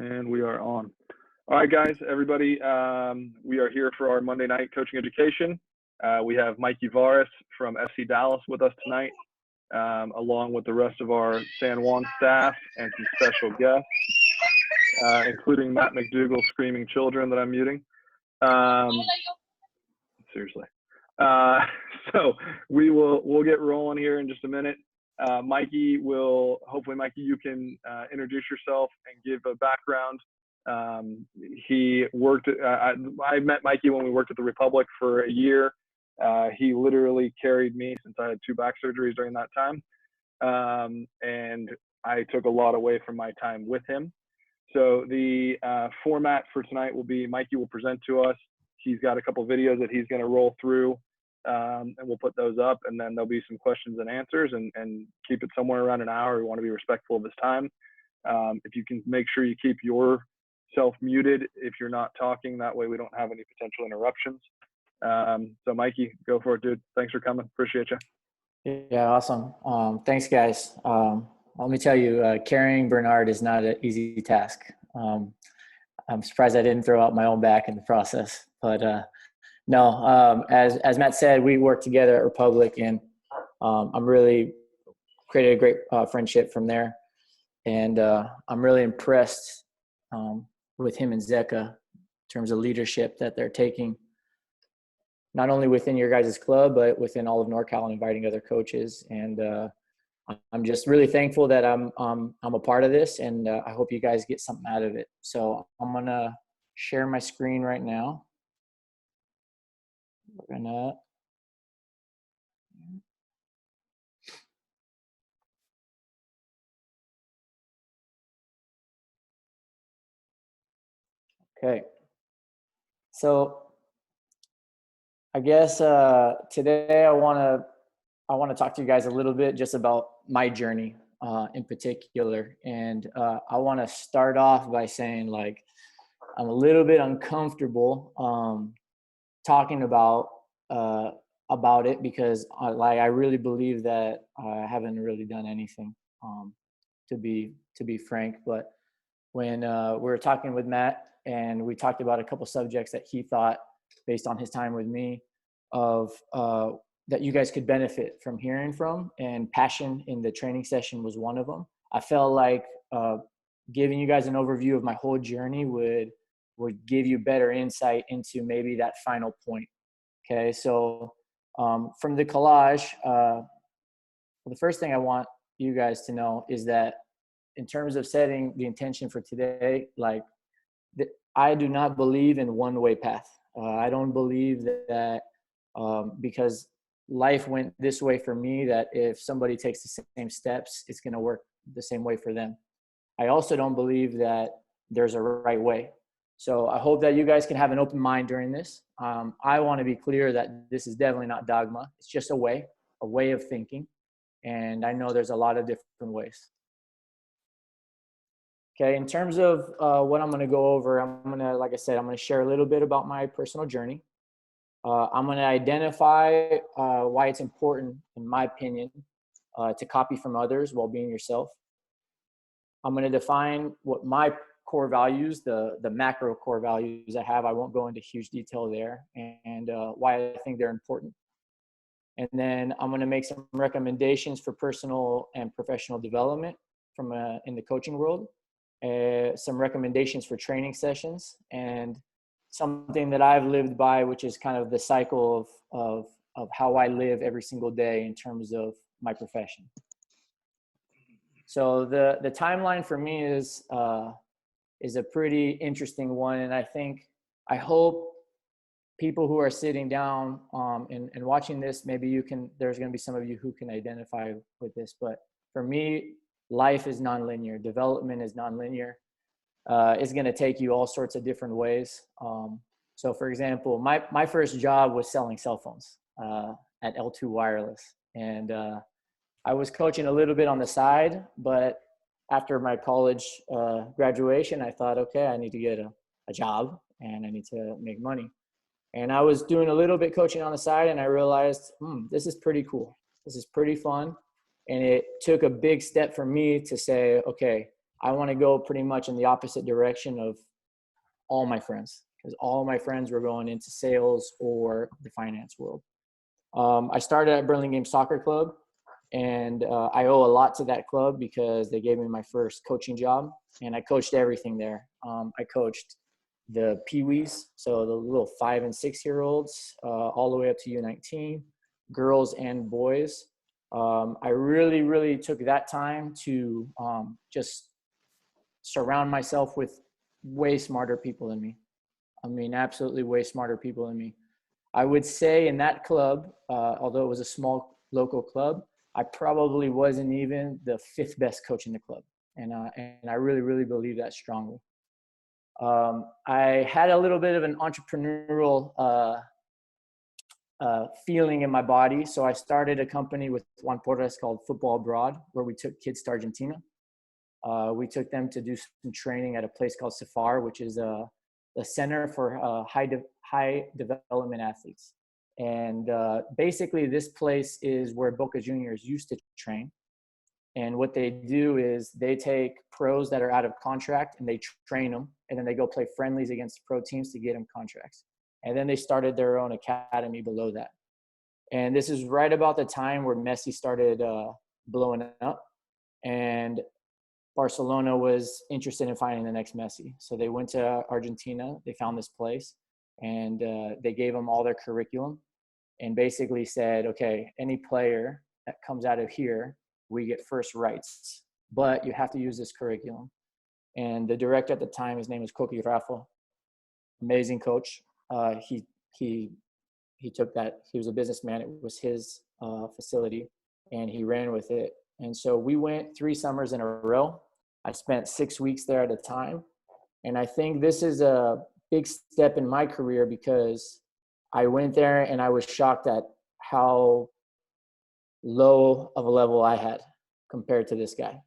And we are on. All right, guys, everybody, we are here for our Monday night coaching education. We have Mikey Varas from FC Dallas with us tonight, along with the rest of our San Juan staff and some special guests, including Matt McDougall screaming children that I'm muting. Seriously. So we'll get rolling here in just a minute. Mikey hopefully Mikey, you can introduce yourself and give a background. He worked, I met Mikey when we worked at the Republic for a year. He literally carried me since I had 2 back surgeries during that time. And I took a lot away from my time with him. So the format for tonight will be Mikey will present to us. He's got a couple videos that he's going to roll through, and we'll put those up, and then there'll be some questions and answers, and keep it somewhere around an hour. We want to be respectful of his time. If you can make sure you keep yourself muted if you're not talking, that way we don't have any potential interruptions. So Mikey, go for it, dude. Thanks for coming. Appreciate you. Yeah, awesome. Thanks, guys. Let me tell you, carrying Bernard is not an easy task. I'm surprised I didn't throw out my own back in the process. But no, as Matt said, we worked together at Republic, and I'm really created a great friendship from there. And I'm really impressed with him and Zeka in terms of leadership that they're taking, not only within your guys' club, but within all of NorCal and inviting other coaches. And I'm just really thankful that I'm a part of this, and I hope you guys get something out of it. So I'm gonna share my screen right now. We're gonna okay. So I guess today I want to talk to you guys a little bit just about my journey in particular. And I want to start off by saying, like, I'm a little bit uncomfortable talking about it because I really believe that I haven't really done anything, to be frank. But when we were talking with Matt, and we talked about a couple subjects that he thought, based on his time with me, of that you guys could benefit from hearing from, and passion in the training session was one of them. I felt like giving you guys an overview of my whole journey would give you better insight into maybe that final point. Okay, so from the collage, the first thing I want you guys to know is that in terms of setting the intention for today, like, I do not believe in one-way path. I don't believe that because life went this way for me, that if somebody takes the same steps, it's going to work the same way for them. I also don't believe that there's a right way. So I hope that you guys can have an open mind during this. I want to be clear that this is definitely not dogma. It's just a way of thinking. And I know there's a lot of different ways. Okay, in terms of what I'm going to go over, like I said, I'm going to share a little bit about my personal journey. I'm going to identify why it's important, in my opinion, to copy from others while being yourself. I'm going to define what my core values, the macro core values I have. I won't go into huge detail there, and why I think they're important. And then I'm going to make some recommendations for personal and professional development from in the coaching world. Some recommendations for training sessions, and something that I've lived by, which is kind of the cycle of how I live every single day in terms of my profession. So the timeline for me is a pretty interesting one, and I hope people who are sitting down and watching this, maybe there's going to be some of you who can identify with this. But for me, life is nonlinear. Development is nonlinear. It's going to take you all sorts of different ways. So for example, my first job was selling cell phones at L2 Wireless. And I was coaching a little bit on the side, but after my college graduation, I thought, okay, I need to get a job and I need to make money. And I was doing a little bit coaching on the side, and I realized, this is pretty cool. This is pretty fun. And it took a big step for me to say, okay, I want to go pretty much in the opposite direction of all my friends, because all my friends were going into sales or the finance world. I started at Burlingame Soccer Club, and I owe a lot to that club because they gave me my first coaching job, and I coached everything there. I coached the peewees, so the little 5 and 6 year olds, all the way up to U19, girls and boys. I really, really took that time to just surround myself with way smarter people than me. I mean, absolutely way smarter people than me. I would say in that club, although it was a small local club, I probably wasn't even the 5th best coach in the club. And I really, really believe that strongly. I had a little bit of an entrepreneurial feeling in my body. So I started a company with Juan called Football Abroad, where we took kids to Argentina. We took them to do some training at a place called Safar, which is a center for high development athletes. And basically this place is where Boca Juniors used to train. And what they do is they take pros that are out of contract and they train them, and then they go play friendlies against pro teams to get them contracts. And then they started their own academy below that. And this is right about the time where Messi started blowing up, and Barcelona was interested in finding the next Messi. So they went to Argentina, they found this place, and they gave them all their curriculum and basically said, okay, any player that comes out of here, we get first rights, but you have to use this curriculum. And the director at the time, his name was Coqui Rafa, amazing coach. He took that, he was a businessman, it was his facility, and he ran with it. And so we went 3 summers in a row. I spent 6 weeks there at a time. And I think this is a big step in my career because I went there and I was shocked at how low of a level I had compared to this guy.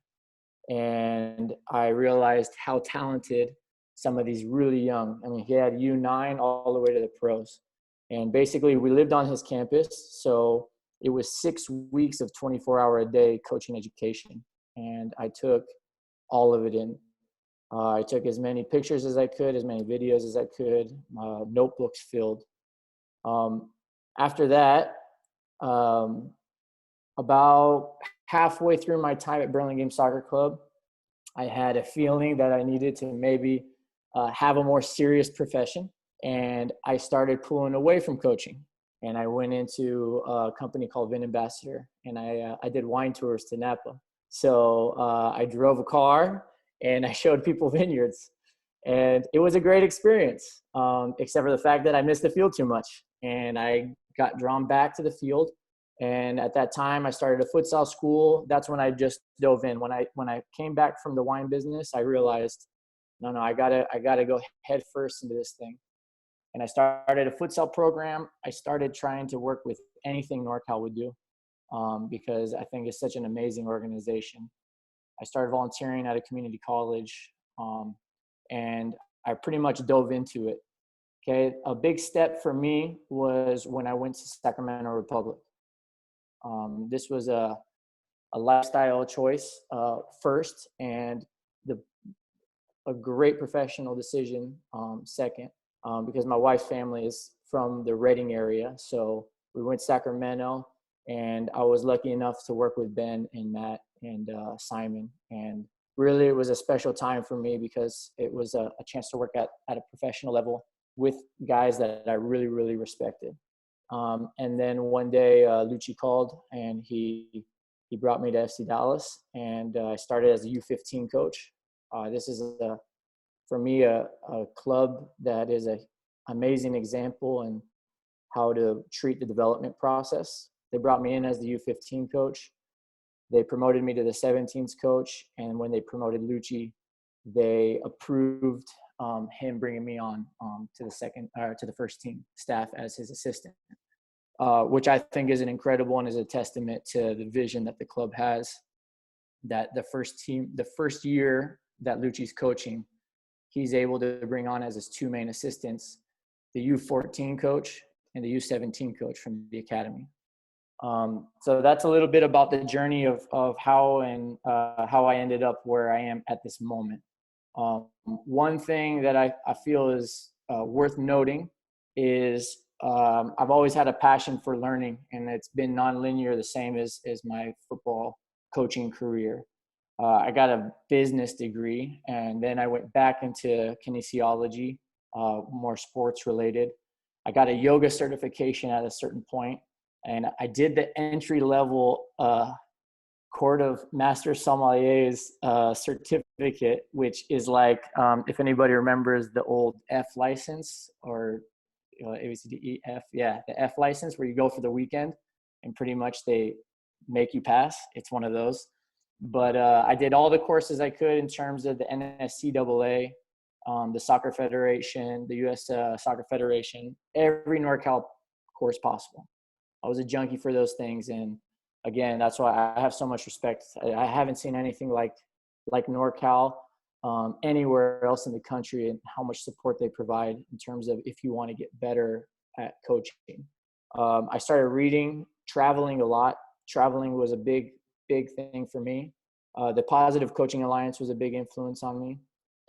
And I realized how talented some of these really young, I mean, he had U9 all the way to the pros. And basically we lived on his campus. So it was 6 weeks of 24-hour-a-day coaching education. And I took all of it in. I took as many pictures as I could, as many videos as I could, notebooks filled. After that, about halfway through my time at Burlingame Soccer Club, I had a feeling that I needed to maybe have a more serious profession. And I started pulling away from coaching. And I went into a company called Vin Ambassador, and I did wine tours to Napa. So I drove a car and I showed people vineyards. And it was a great experience, except for the fact that I missed the field too much. And I got drawn back to the field. And at that time, I started a futsal school. That's when I just dove in. When I came back from the wine business, I realized, no, I gotta go head first into this thing. And I started a futsal program. I started trying to work with anything NorCal would do, because I think it's such an amazing organization. I started volunteering at a community college, and I pretty much dove into it. Okay, a big step for me was when I went to Sacramento Republic. This was a lifestyle choice first, and a great professional decision second, because my wife's family is from the Redding area. So we went to Sacramento, and I was lucky enough to work with Ben and Matt and Simon. And really, it was a special time for me because it was a chance to work at a professional level with guys that I really, really respected. And then one day, Lucci called, and he brought me to FC Dallas, and I started as a U15 coach. This is, for me, a club that is an amazing example in how to treat the development process. They brought me in as the U15 coach. They promoted me to the 17s coach, and when they promoted Lucci, they approved him bringing me on to the first team staff as his assistant, which I think is an incredible and is a testament to the vision that the club has. That the first year that Lucci's coaching, he's able to bring on as his 2 main assistants, the U14 coach and the U17 coach from the academy. So that's a little bit about the journey of how I ended up where I am at this moment. One thing that I feel is worth noting is I've always had a passion for learning, and it's been nonlinear, the same as my football coaching career. I got a business degree, and then I went back into kinesiology, more sports related. I got a yoga certification at a certain point, and I did the entry level Court of Master Sommeliers certificate, which is like, if anybody remembers the old F license, or A, B, C, D, E, F, yeah, the F license, where you go for the weekend and pretty much they make you pass. It's one of those. But I did all the courses I could in terms of the NSCAA, the Soccer Federation, the U.S. Soccer Federation, every NorCal course possible. I was a junkie for those things, and again, that's why I have so much respect. I haven't seen anything like NorCal anywhere else in the country, and how much support they provide in terms of if you want to get better at coaching. I started reading, traveling a lot. Traveling was a big thing for me. The Positive Coaching Alliance was a big influence on me.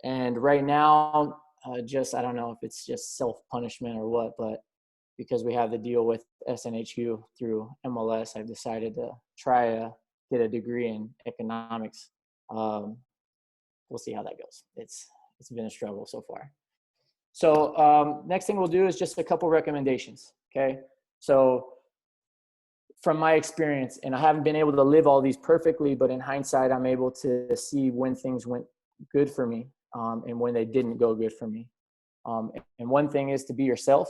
And right now, I don't know if it's just self-punishment or what, but because we have the deal with SNHU through MLS, I've decided to try to get a degree in economics. We'll see how that goes. It's been a struggle so far. So next thing we'll do is just a couple recommendations. Okay. So from my experience, and I haven't been able to live all these perfectly, but in hindsight, I'm able to see when things went good for me and when they didn't go good for me. And one thing is to be yourself.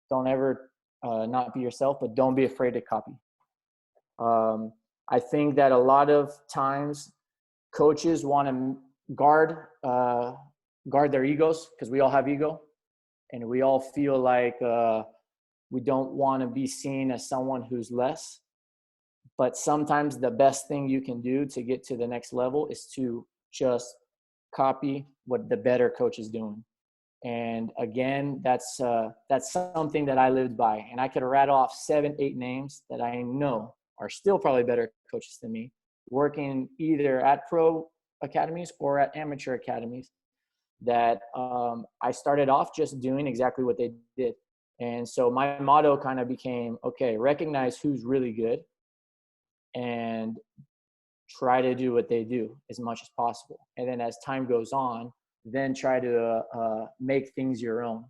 Don't ever not be yourself, but don't be afraid to copy. I think that a lot of times coaches want to guard their egos, because we all have ego, and we all feel like we don't want to be seen as someone who's less. But sometimes the best thing you can do to get to the next level is to just copy what the better coach is doing. And again, that's something that I lived by. And I could rattle off 7, 8 names that I know are still probably better coaches than me, working either at pro academies or at amateur academies, that I started off just doing exactly what they did. And so my motto kind of became, okay, recognize who's really good and try to do what they do as much as possible. And then as time goes on, then try to make things your own.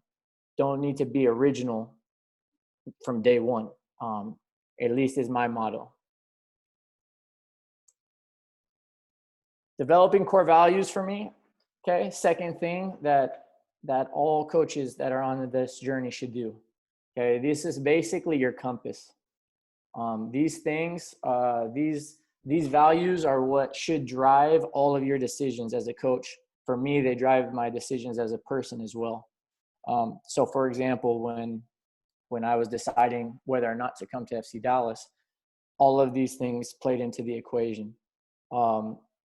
Don't need to be original from day one, at least is my motto. Developing core values for me. Okay, second thing that all coaches that are on this journey should do. Okay, this is basically your compass. These things, these values are what should drive all of your decisions as a coach. For me, they drive my decisions as a person as well. So for example, when I was deciding whether or not to come to FC Dallas, all of these things played into the equation.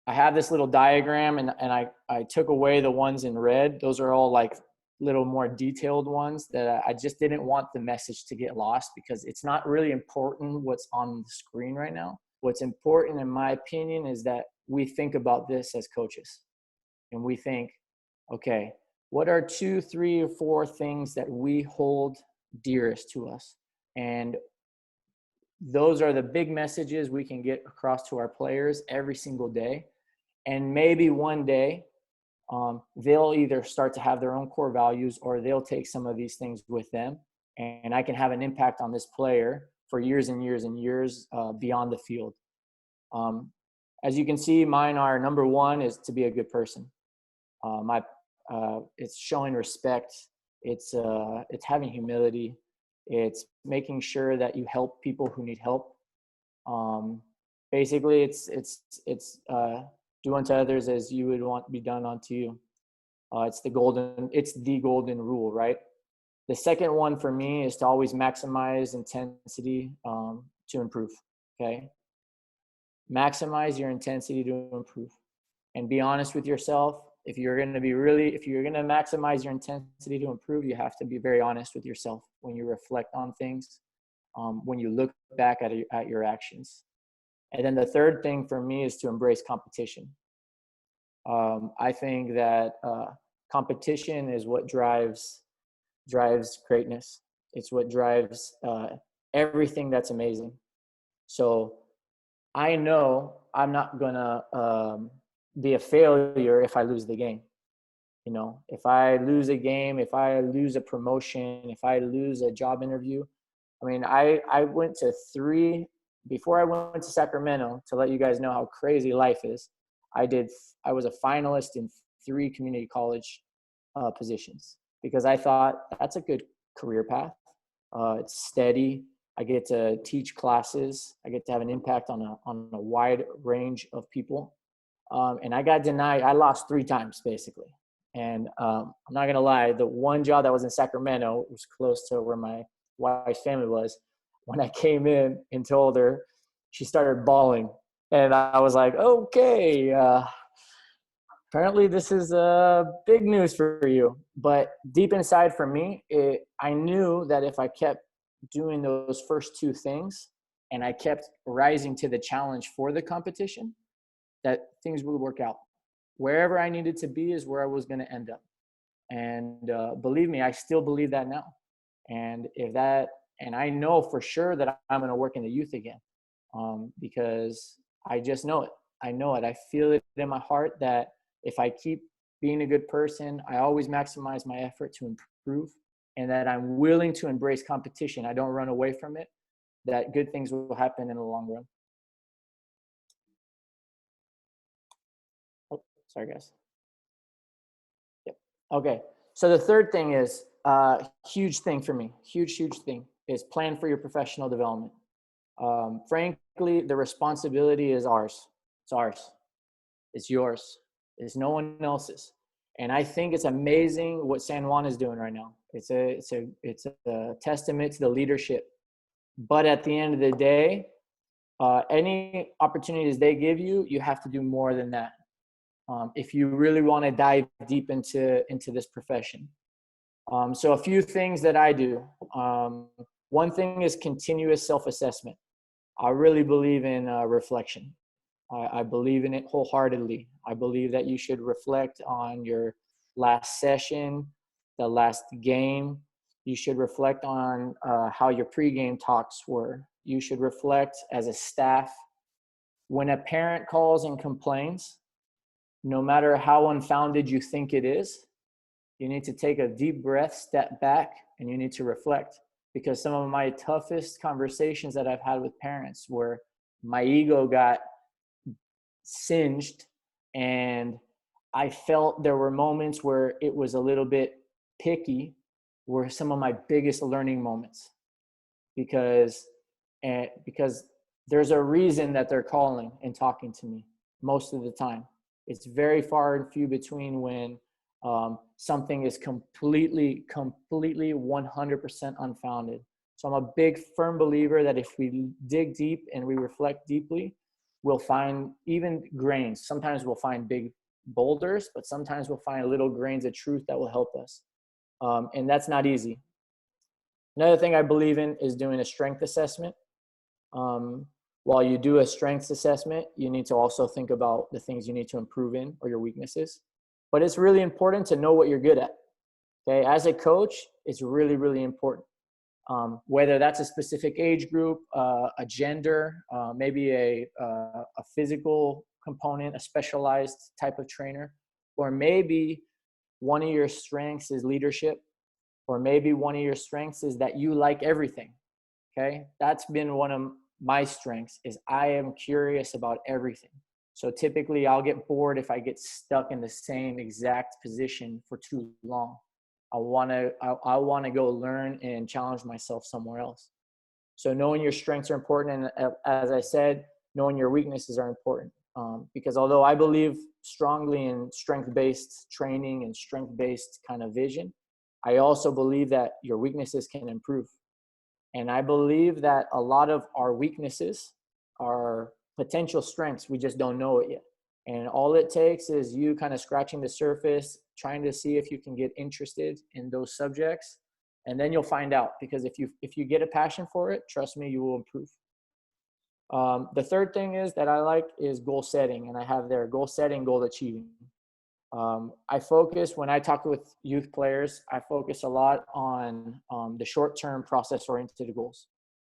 I have this little diagram, and I took away the ones in red. Those are all like little more detailed ones that I just didn't want the message to get lost, because it's not really important what's on the screen right now. What's important, in my opinion, is that we think about this as coaches, and we think, okay, what are 2, 3, or 4 things that we hold dearest to us? And those are the big messages we can get across to our players every single day. And maybe one day they'll either start to have their own core values, or they'll take some of these things with them, and I can have an impact on this player for years and years and years beyond the field. As you can see, mine are: number 1 is to be a good person. It's showing respect. It's having humility. It's making sure that you help people who need help. Basically, it's do unto others as you would want to be done unto you. It's the golden rule, right? The second one for me is to always maximize intensity to improve. Okay, maximize your intensity to improve, and be honest with yourself. If you're going to maximize your intensity to improve, you have to be very honest with yourself when you reflect on things. when you look back at your actions. And then the third thing for me is to embrace competition. I think that competition is what drives greatness. It's what drives everything that's amazing. So I know I'm not gonna be a failure if I lose the game. You know, if I lose a game, if I lose a promotion, if I lose a job interview. I mean, I went to 3 before I went to Sacramento, to let you guys know how crazy life is. I was a finalist in 3 community college positions because I thought that's a good career path. It's steady. I get to teach classes. I get to have an impact on a wide range of people. And I got denied. I lost 3 times basically. And I'm not gonna lie, the one job that was in Sacramento was close to where my wife's family was. When I came in and told her, she started bawling, and I was like, "Okay, apparently this is big news for you." But deep inside, for me, I knew that if I kept doing those first 2 things, and I kept rising to the challenge for the competition, that things would work out. Wherever I needed to be is where I was going to end up. And believe me, I still believe that now. And and I know for sure that I'm going to work in the youth again, because I just know it. I know it. I feel it in my heart that if I keep being a good person, I always maximize my effort to improve, and that I'm willing to embrace competition. I don't run away from it, that good things will happen in the long run. Oh, sorry guys. Yep. Okay. So the third thing is huge thing for me, huge thing is plan for your professional development. Frankly, the responsibility is ours. It's ours. It's yours. It's no one else's. And I think it's amazing what San Juan is doing right now. It's a testament to the leadership. But at the end of the day, any opportunities they give you, you have to do more than that. If you really want to dive deep into this profession. So a few things that I do. One thing is continuous self-assessment. I really believe in reflection. I believe in it wholeheartedly. I believe that you should reflect on your last session, the last game. You should reflect on how your pregame talks were. You should reflect as a staff. When a parent calls and complains, no matter how unfounded you think it is, you need to take a deep breath, step back, and you need to reflect. Because some of my toughest conversations that I've had with parents where my ego got singed and I felt there were moments where it was a little bit picky, were some of my biggest learning moments. Because there's a reason that they're calling and talking to me most of the time. It's very far and few between when something is completely 100% unfounded. So I'm a big firm believer that if we dig deep and we reflect deeply, we'll find even grains. Sometimes we'll find big boulders, but sometimes we'll find little grains of truth that will help us. And that's not easy. Another thing I believe in is doing a strength assessment. While you do a strengths assessment, you need to also think about the things you need to improve in or your weaknesses. But it's really important to know what you're good at. Okay, as a coach, it's really important. Whether that's a specific age group, a gender, maybe a physical component, a specialized type of trainer, or maybe one of your strengths is leadership, or maybe one of your strengths is that you like everything. Okay, that's been one of my strengths, is I am curious about everything. So typically I'll get bored if I get stuck in the same exact position for too long. I want to go learn and challenge myself somewhere else. So knowing your strengths are important. And as I said, knowing your weaknesses are important. Because although I believe strongly in strength-based training and strength-based kind of vision, I also believe that your weaknesses can improve. And I believe that a lot of our weaknesses are potential strengths. We just don't know it yet. And all it takes is you kind of scratching the surface, trying to see if you can get interested in those subjects. And then you'll find out, because if you get a passion for it, trust me, you will improve. The third thing is that I like is goal setting, and I have there goal setting, goal achieving. I focus, when I talk with youth players, I focus a lot on the short-term process-oriented goals.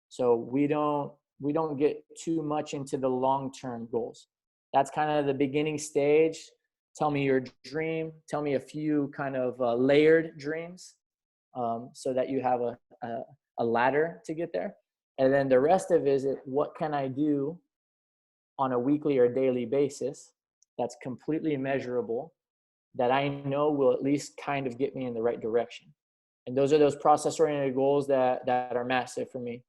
So we don't get too much into the long-term goals. That's kind of the beginning stage. Tell me your dream. Tell me a few kind of layered dreams, so that you have a ladder to get there. And then the rest of it is, what can I do on a weekly or daily basis that's completely measurable, that I know will at least kind of get me in the right direction. And those are those process-oriented goals that are massive for me.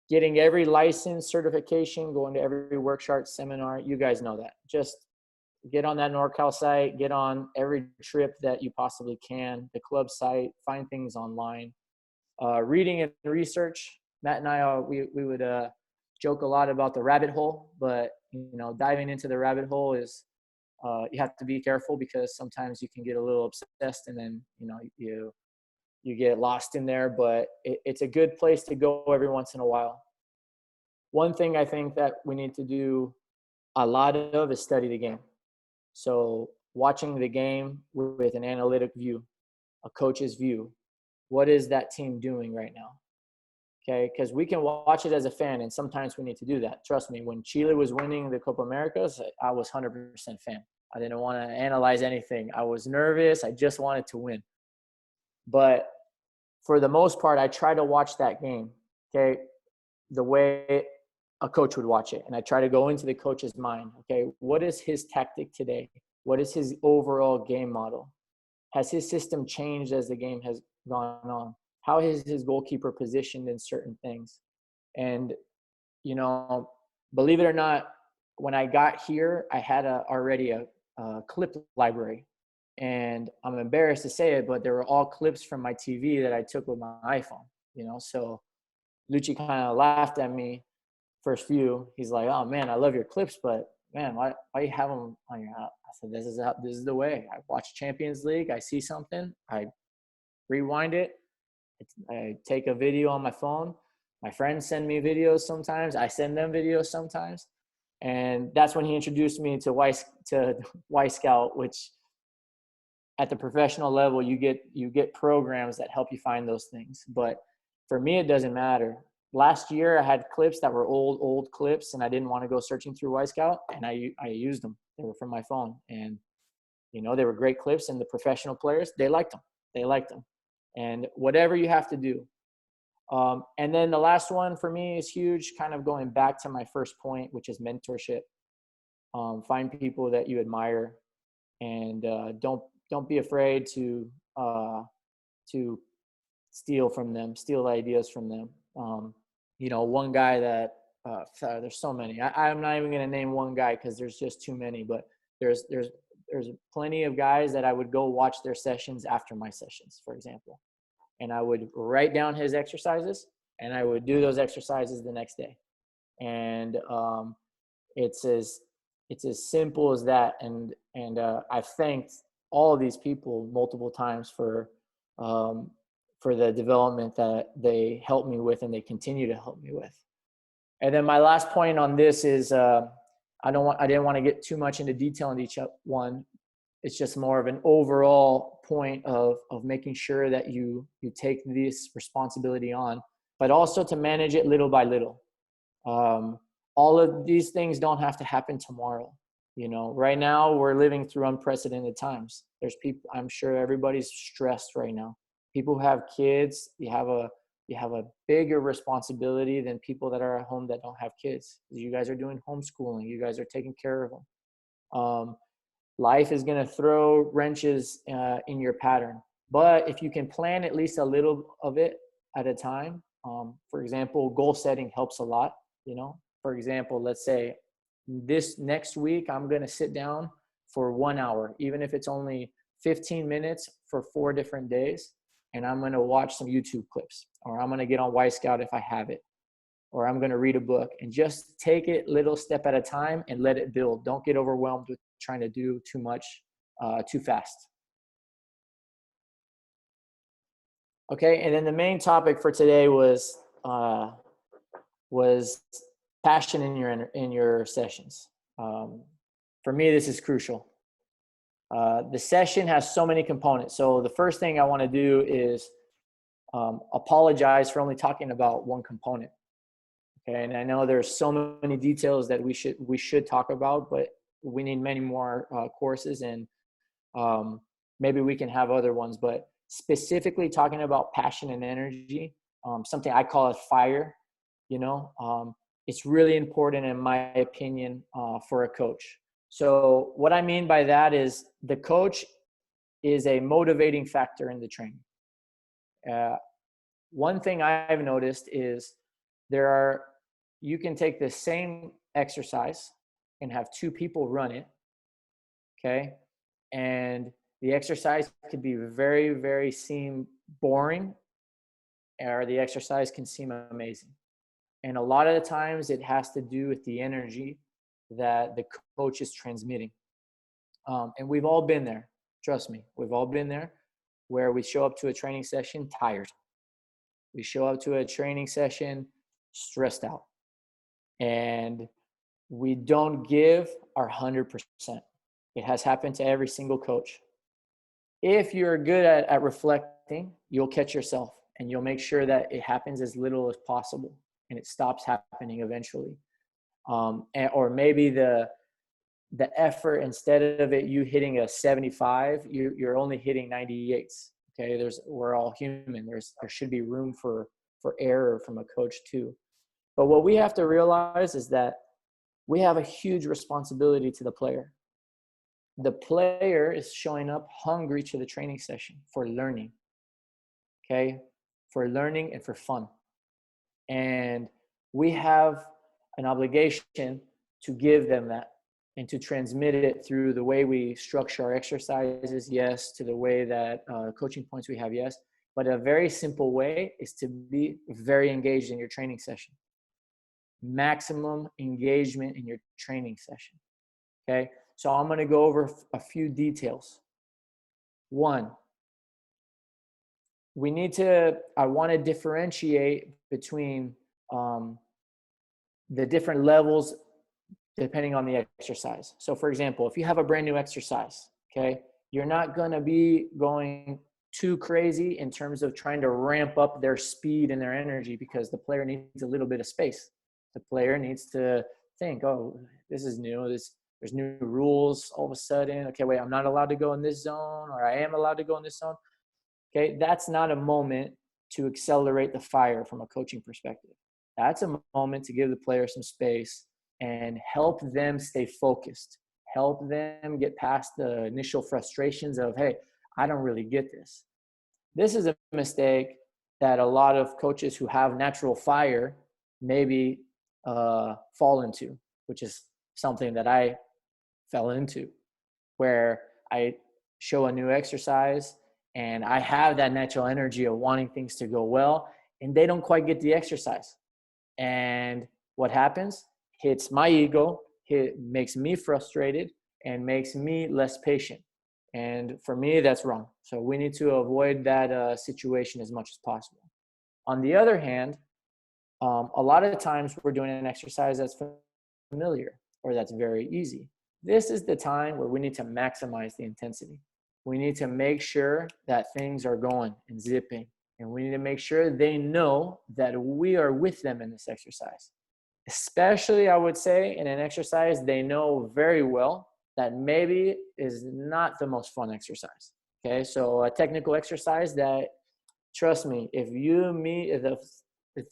Getting every license, certification, going to every workshop, seminar, you guys know that. Just get on that NorCal site, get on every trip that you possibly can, the club site, find things online. Reading and research, Matt and I, we would joke a lot about the rabbit hole, but diving into the rabbit hole is, you have to be careful, because sometimes you can get a little obsessed, and then you get lost in there. But it's a good place to go every once in a while. One thing I think that we need to do a lot of is study the game. So watching the game with an analytic view, a coach's view. What is that team doing right now? Okay, because we can watch it as a fan, and sometimes we need to do that. Trust me, when Chile was winning the Copa Americas, I was 100% fan. I didn't want to analyze anything. I was nervous. I just wanted to win. But for the most part, I try to watch that game, okay, the way a coach would watch it. And I try to go into the coach's mind. Okay, what is his tactic today? What is his overall game model? Has his system changed as the game has gone on? How is his goalkeeper positioned in certain things? And, believe it or not, when I got here, I had already a clip library. And I'm embarrassed to say it, but they were all clips from my TV that I took with my iPhone, So Lucci kind of laughed at me first few. He's like, "Oh man, I love your clips, but man, why you have them on your app?" I said, this is the way. I watch Champions League. I see something. I rewind it. I take a video on my phone. My friends send me videos sometimes. I send them videos sometimes. And that's when he introduced me to Y Scout, which at the professional level, you get programs that help you find those things. But for me, it doesn't matter. Last year, I had clips that were old clips, and I didn't want to go searching through Y Scout, and I used them. They were from my phone, and they were great clips. And the professional players, they liked them. And whatever you have to do. And then the last one for me is huge, kind of going back to my first point, which is mentorship. Find people that you admire, and don't be afraid to steal from them, steal ideas from them. One guy that there's so many. I'm not even going to name one guy because there's just too many. But there's plenty of guys that I would go watch their sessions after my sessions, for example. And I would write down his exercises, and I would do those exercises the next day. And it's as simple as that. And I've thanked all of these people multiple times for the development that they helped me with, and they continue to help me with. And then my last point on this is I didn't want to get too much into detail on each one. It's just more of an overall point of making sure that you take this responsibility on, but also to manage it little by little. All of these things don't have to happen tomorrow. Right now we're living through unprecedented times. There's people, I'm sure everybody's stressed right now. People who have kids, you have a bigger responsibility than people that are at home that don't have kids. You guys are doing homeschooling. You guys are taking care of them. Life is going to throw wrenches in your pattern. But if you can plan at least a little of it at a time, for example, goal setting helps a lot. For example, let's say this next week, I'm going to sit down for 1 hour, even if it's only 15 minutes for 4 different days. And I'm going to watch some YouTube clips, or I'm going to get on Y Scout if I have it, or I'm going to read a book, and just take it little step at a time and let it build. Don't get overwhelmed with trying to do too much too fast. Okay, and then the main topic for today was passion in your sessions. For me, this is crucial. The session has so many components. So the first thing I want to do is apologize for only talking about one component. Okay, and I know there's so many details that we should talk about, but we need many more courses, and maybe we can have other ones. But specifically talking about passion and energy, something I call it fire. It's really important in my opinion for a coach. So what I mean by that is the coach is a motivating factor in the training. One thing I've noticed is you can take the same exercise and have two people run it, okay? And the exercise could be very, very seem boring, or the exercise can seem amazing. And a lot of the times it has to do with the energy that the coach is transmitting. And we've all been there. Trust me, we've all been there, where we show up to a training session tired. We show up to a training session stressed out. And we don't give our 100%. It has happened to every single coach. If you're good at reflecting, you'll catch yourself and you'll make sure that it happens as little as possible and it stops happening eventually. Or maybe the effort, instead of you hitting a 75, you're only hitting 98s. Okay, we're all human. There should be room for error from a coach too. But what we have to realize is that we have a huge responsibility to the player. The player is showing up hungry to the training session for learning, okay? For learning and for fun. And we have an obligation to give them that and to transmit it through the way we structure our exercises, yes, to the way that coaching points we have, yes. But a very simple way is to be very engaged in your training session. Maximum engagement in your training session, okay? So I'm going to go over a few details. One, I want to differentiate between the different levels depending on the exercise. So for example, if you have a brand new exercise, okay, you're not going to be going too crazy in terms of trying to ramp up their speed and their energy, because the player needs a little bit of space. The player needs to think, oh, this is new. There's new rules all of a sudden. Okay, wait, I'm not allowed to go in this zone, or I am allowed to go in this zone. Okay, that's not a moment to accelerate the fire from a coaching perspective. That's a moment to give the player some space and help them stay focused. Help them get past the initial frustrations of, hey, I don't really get this. This is a mistake that a lot of coaches who have natural fire maybe fall into, which is something that I fell into, where I show a new exercise and I have that natural energy of wanting things to go well, and they don't quite get the exercise. And what happens? Hits my ego, makes me frustrated, and makes me less patient. And for me, that's wrong. So we need to avoid that situation as much as possible. On the other hand, a lot of the times we're doing an exercise that's familiar or that's very easy. This is the time where we need to maximize the intensity. We need to make sure that things are going and zipping. And we need to make sure they know that we are with them in this exercise. Especially, I would say, in an exercise they know very well that maybe is not the most fun exercise. Okay, so a technical exercise that, trust me, if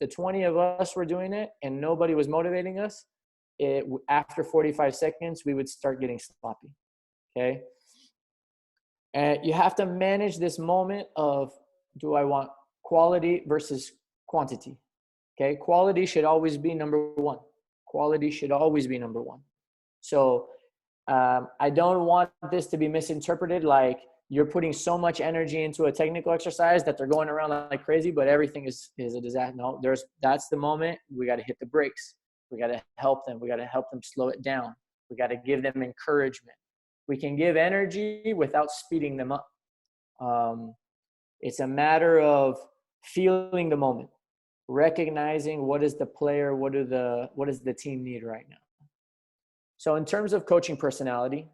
the 20 of us were doing it and nobody was motivating us, after 45 seconds, we would start getting sloppy, okay? And you have to manage this moment of, do I want quality versus quantity, okay? Quality should always be number one. Quality should always be number one. So I don't want this to be misinterpreted like you're putting so much energy into a technical exercise that they're going around like crazy, but everything is a disaster. No, that's the moment we got to hit the brakes. We got to help them. We got to help them slow it down. We got to give them encouragement. We can give energy without speeding them up. It's a matter of feeling the moment, recognizing what is the player, what does the team need right now. So in terms of coaching personality,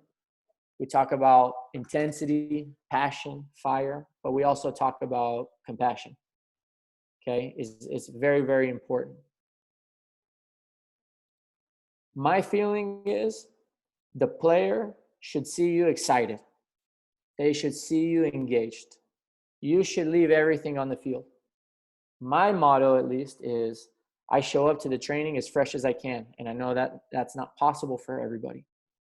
we talk about intensity, passion, fire, but we also talk about compassion. Okay, it's very, very important. My feeling is the player should see you excited. They should see you engaged. You should leave everything on the field. My motto, at least, is I show up to the training as fresh as I can. And I know that that's not possible for everybody,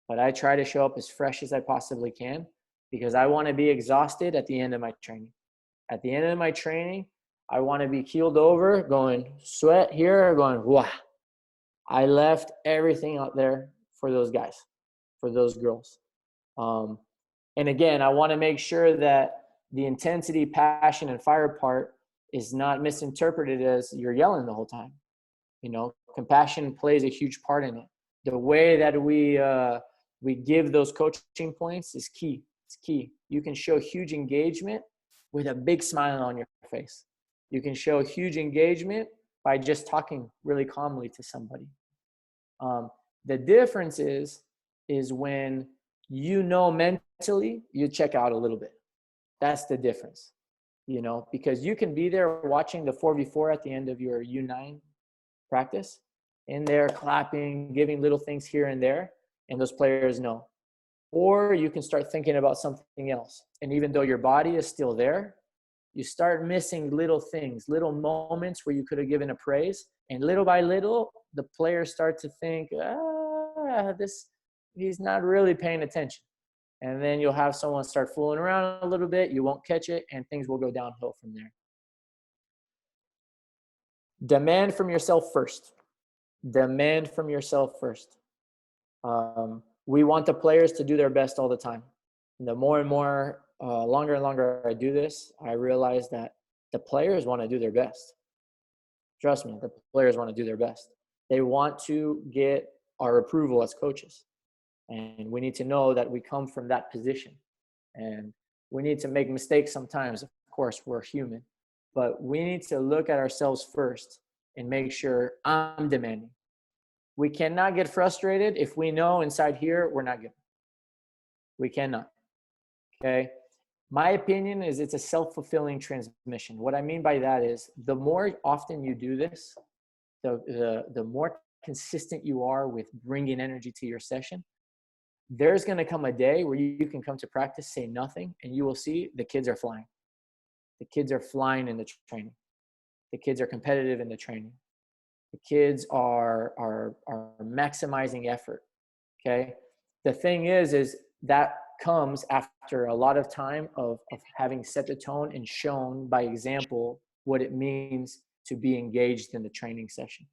but I try to show up as fresh as I possibly can because I want to be exhausted at the end of my training. At the end of my training, I want to be keeled over, going sweat here, going, wow. I left everything out there for those guys, for those girls. And again, I want to make sure that the intensity, passion, and fire part is not misinterpreted as you're yelling the whole time. You know, compassion plays a huge part in it. The way that we give those coaching points is key. It's key. You can show huge engagement with a big smile on your face. You can show huge engagement by just talking really calmly to somebody. The difference is when you know mentally you check out a little bit. That's the difference, you know, because you can be there watching the 4v4 at the end of your U9 practice, in there clapping, giving little things here and there, and those players know. Or you can start thinking about something else. And even though your body is still there, you start missing little things, little moments where you could have given a praise. And little by little, the players start to think, he's not really paying attention. And then you'll have someone start fooling around a little bit. You won't catch it, and things will go downhill from there. Demand from yourself first. Demand from yourself first. We want the players to do their best all the time. And the more and more, longer and longer I do this, I realize that the players want to do their best. Trust me, the players want to do their best. They want to get our approval as coaches. And we need to know that we come from that position. And we need to make mistakes sometimes. Of course, we're human. But we need to look at ourselves first and make sure I'm demanding. We cannot get frustrated if we know inside here we're not good. We cannot. Okay? My opinion is it's a self-fulfilling transmission. What I mean by that is the more often you do this, the more consistent you are with bringing energy to your session, there's going to come a day where you can come to practice, say nothing, and you will see the kids are flying. The kids are flying in the training. The kids are competitive in the training. The kids are maximizing effort. Okay. The thing is that comes after a lot of time of having set the tone and shown by example what it means to be engaged in the training session.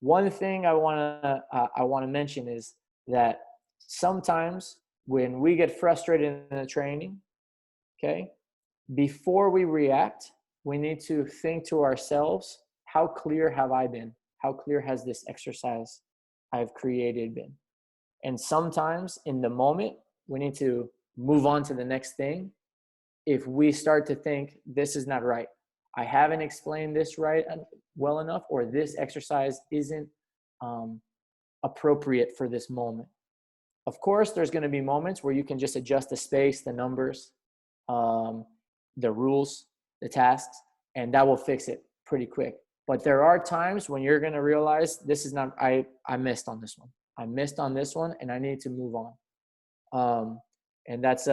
One thing I want to mention is that sometimes when we get frustrated in the training, okay, before we react, we need to think to ourselves, how clear have I been? How clear has this exercise I've created been? And sometimes in the moment, we need to move on to the next thing. If we start to think, this is not right, I haven't explained this right well enough, or this exercise isn't appropriate for this moment. Of course, there's going to be moments where you can just adjust the space, the numbers, the rules, the tasks, and that will fix it pretty quick. But there are times when you're going to realize this is not, I missed on this one. I missed on this one and I need to move on. And that's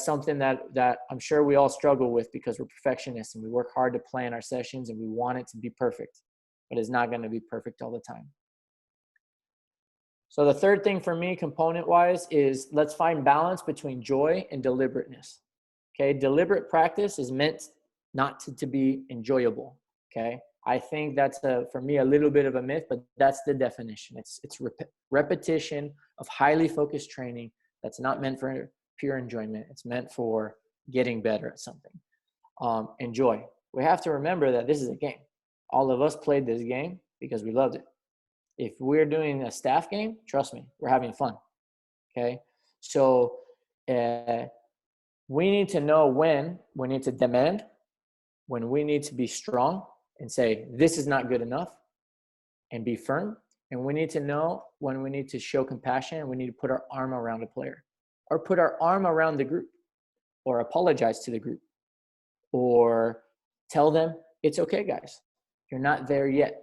something that I'm sure we all struggle with because we're perfectionists and we work hard to plan our sessions and we want it to be perfect, but it's not going to be perfect all the time. So the third thing for me, component-wise, is let's find balance between joy and deliberateness. Okay, deliberate practice is meant not to be enjoyable. Okay, I think that's for me a little bit of a myth, but that's the definition. It's repetition of highly focused training that's not meant for pure enjoyment. It's meant for getting better at something. Enjoy. We have to remember that this is a game. All of us played this game because we loved it. If we're doing a staff game, trust me, we're having fun. Okay, so We need to know when we need to demand, when we need to be strong and say, this is not good enough, and be firm. And we need to know when we need to show compassion and we need to put our arm around a player or put our arm around the group or apologize to the group or tell them, it's okay, guys. You're not there yet.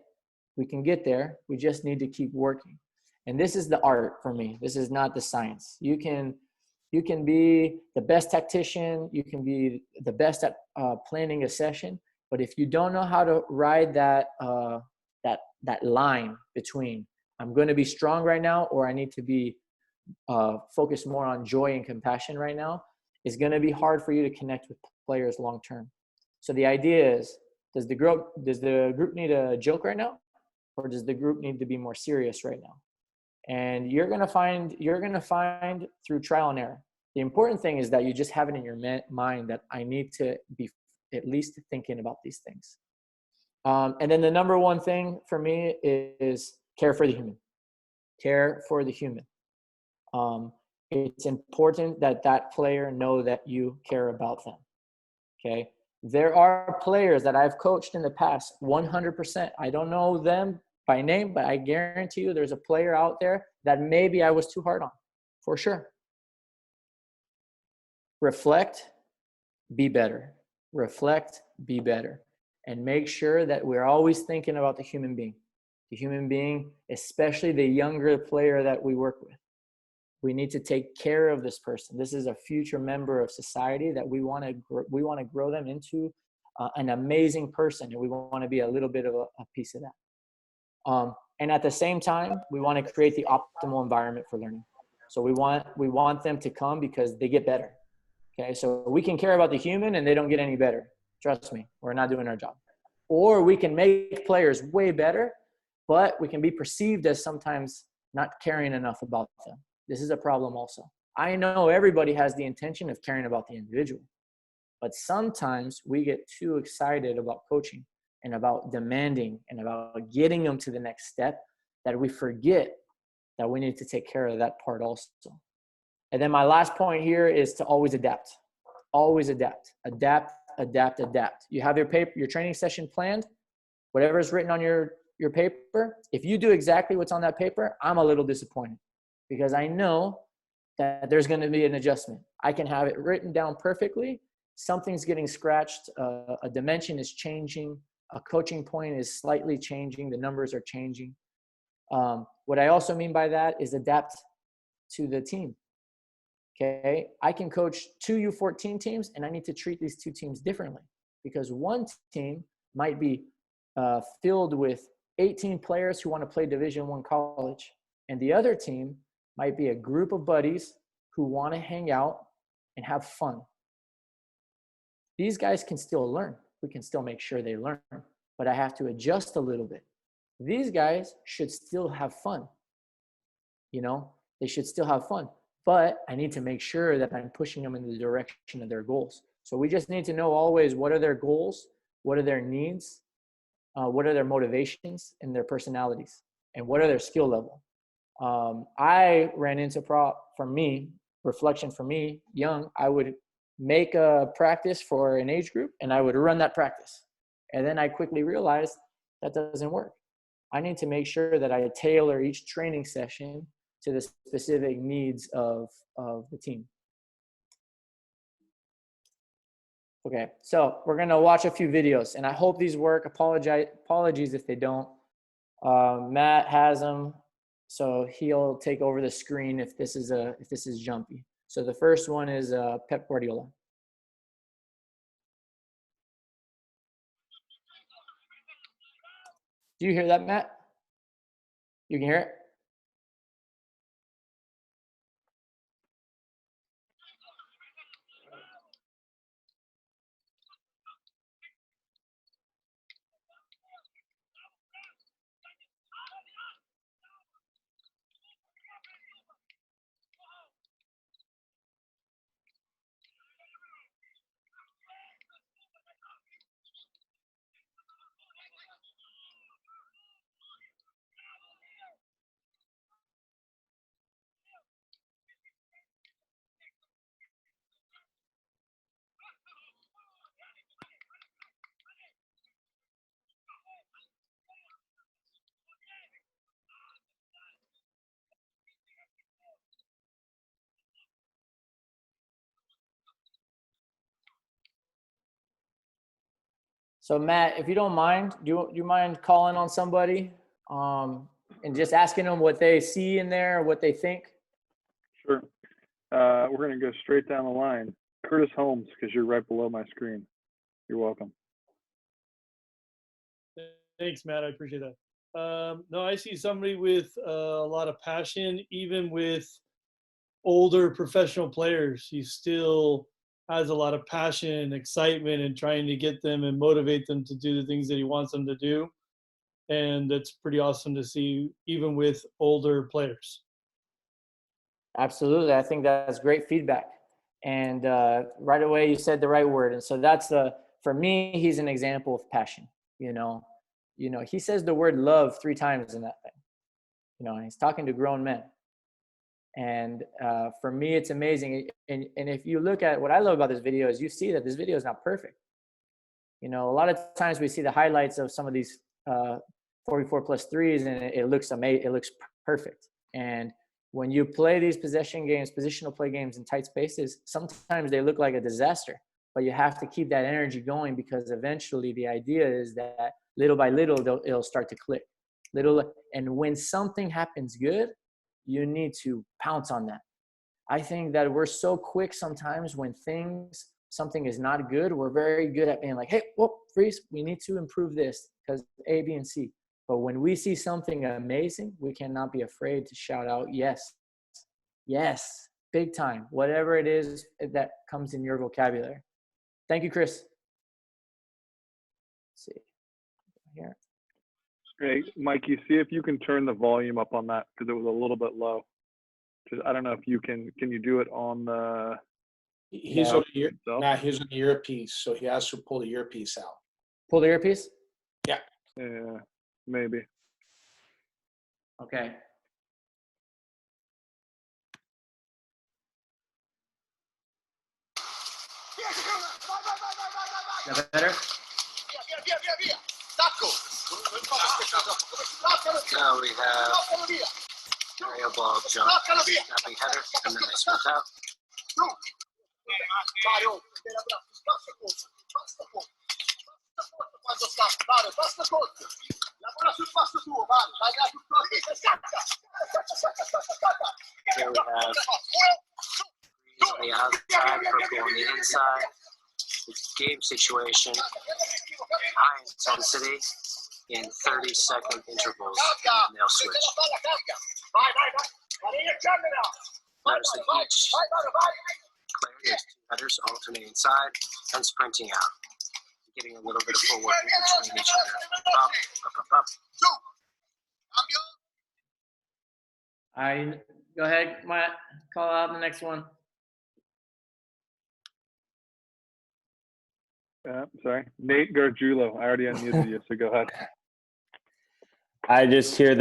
We can get there. We just need to keep working. And this is the art for me. This is not the science. You can be the best tactician. You can be the best at planning a session. But if you don't know how to ride that line between I'm going to be strong right now or I need to be focused more on joy and compassion right now, it's going to be hard for you to connect with players long term. So the idea is, does the group need a joke right now, or does the group need to be more serious right now? And you're going to find through trial and error. The important thing is that you just have it in your mind that I need to be at least thinking about these things. And then the number one thing for me is care for the human. Care for the human. It's important that that player know that you care about them. Okay. There are players that I've coached in the past, 100%. I don't know them by name, but I guarantee you there's a player out there that maybe I was too hard on, for sure. Reflect, be better. Reflect, be better. And make sure that we're always thinking about the human being. The human being, especially the younger player that we work with. We need to take care of this person. This is a future member of society that we want to grow them into an amazing person, and we want to be a little bit of a piece of that. And at the same time, we want to create the optimal environment for learning. So we want them to come because they get better. Okay, so we can care about the human and they don't get any better. Trust me, we're not doing our job. Or we can make players way better, but we can be perceived as sometimes not caring enough about them. This is a problem also. I know everybody has the intention of caring about the individual, but sometimes we get too excited about coaching and about demanding and about getting them to the next step that we forget that we need to take care of that part also. And then my last point here is to always adapt. Always adapt. Adapt, adapt, adapt. You have your training session planned, whatever is written on your paper. If you do exactly what's on that paper, I'm a little disappointed because I know that there's going to be an adjustment. I can have it written down perfectly. Something's getting scratched. A dimension is changing. A coaching point is slightly changing. The numbers are changing. What I also mean by that is adapt to the team. Okay, I can coach 2 U14 teams and I need to treat these 2 teams differently because one team might be filled with 18 players who want to play Division I college, and the other team might be a group of buddies who want to hang out and have fun. These guys can still learn. We can still make sure they learn, but I have to adjust a little bit. These guys should still have fun. You know, they should still have fun, but I need to make sure that I'm pushing them in the direction of their goals. So we just need to know always what are their goals, what are their needs, what are their motivations and their personalities, and what are their skill level. I ran into reflection for me, young, I would make a practice for an age group and I would run that practice. And then I quickly realized that doesn't work. I need to make sure that I tailor each training session to the specific needs of the team. Okay, so we're gonna watch a few videos and I hope these work. Apologies if they don't. Matt has them, so he'll take over the screen if this is jumpy. So the first one is Pep Guardiola. Do you hear that, Matt? You can hear it? So Matt, if you don't mind, do you mind calling on somebody and just asking them what they see in there, what they think? Sure. We're going to go straight down the line. Curtis Holmes, because you're right below my screen. You're welcome. Thanks, Matt. I appreciate that. No, I see somebody with a lot of passion, even with older professional players. He still has a lot of passion and excitement and trying to get them and motivate them to do the things that he wants them to do. And that's pretty awesome to see, even with older players. Absolutely. I think that's great feedback. And right away, you said the right word. And so that's for me, he's an example of passion. You know, he says the word love 3 times in that thing, and he's talking to grown men. And for me, it's amazing. And if you look at what I love about this video is you see that this video is not perfect. A lot of times we see the highlights of some of these 44 plus threes and it looks amazing. It looks perfect. And when you play these possession games, positional play games in tight spaces, sometimes they look like a disaster, but you have to keep that energy going because eventually the idea is that little by little, it'll start to click. And when something happens good, you need to pounce on that. I think that we're so quick sometimes when something is not good, we're very good at being like, hey, whoop, freeze, we need to improve this because A, B, and C. But when we see something amazing, we cannot be afraid to shout out, yes, yes, big time, whatever it is that comes in your vocabulary. Thank you, Chris. Let's see here. Hey, Mikey, see if you can turn the volume up on that because it was a little bit low. I don't know if you can you do it on the. He's on the earpiece, so he has to pull the earpiece out. Pull the earpiece? Yeah. Yeah, maybe. Okay. Is that better? Now we have aerial ball jump, snapping header, and then they sprint out. Here we have freeze on the outside, purple on the inside. Game situation, high intensity in 30-second intervals, and they'll switch. Notice that each player gets 2 headers alternating side and sprinting out, getting a little bit of footwork in between each header. Up, up, up, up. All right, go ahead, Matt. Call out the next one. Sorry. Nate Gargiulo. I already unmuted you, so go ahead. I just hear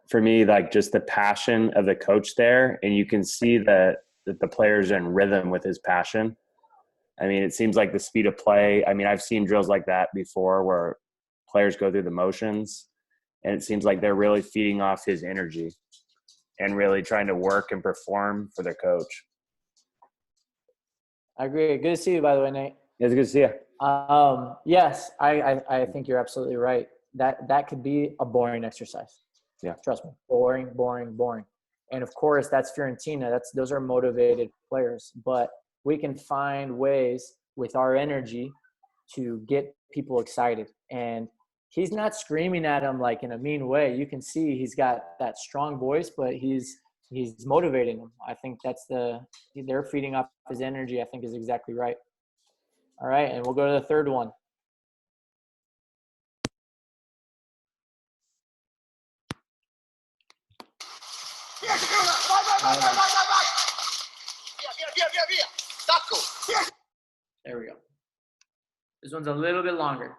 for me, like just the passion of the coach there, and you can see that the players are in rhythm with his passion. I mean, it seems like the speed of play. I mean, I've seen drills like that before where players go through the motions, and it seems like they're really feeding off his energy and really trying to work and perform for their coach. I agree. Good to see you, by the way, Nate. It's good to see you. Yes, I think you're absolutely right. That could be a boring exercise. Yeah. Trust me. Boring. And of course, that's Fiorentina. Those are motivated players. But we can find ways with our energy to get people excited. And he's not screaming at them like in a mean way. You can see he's got that strong voice, but he's motivating them. I think they're feeding off his energy, I think is exactly right. All right, and we'll go to the third one. There we go. This one's a little bit longer.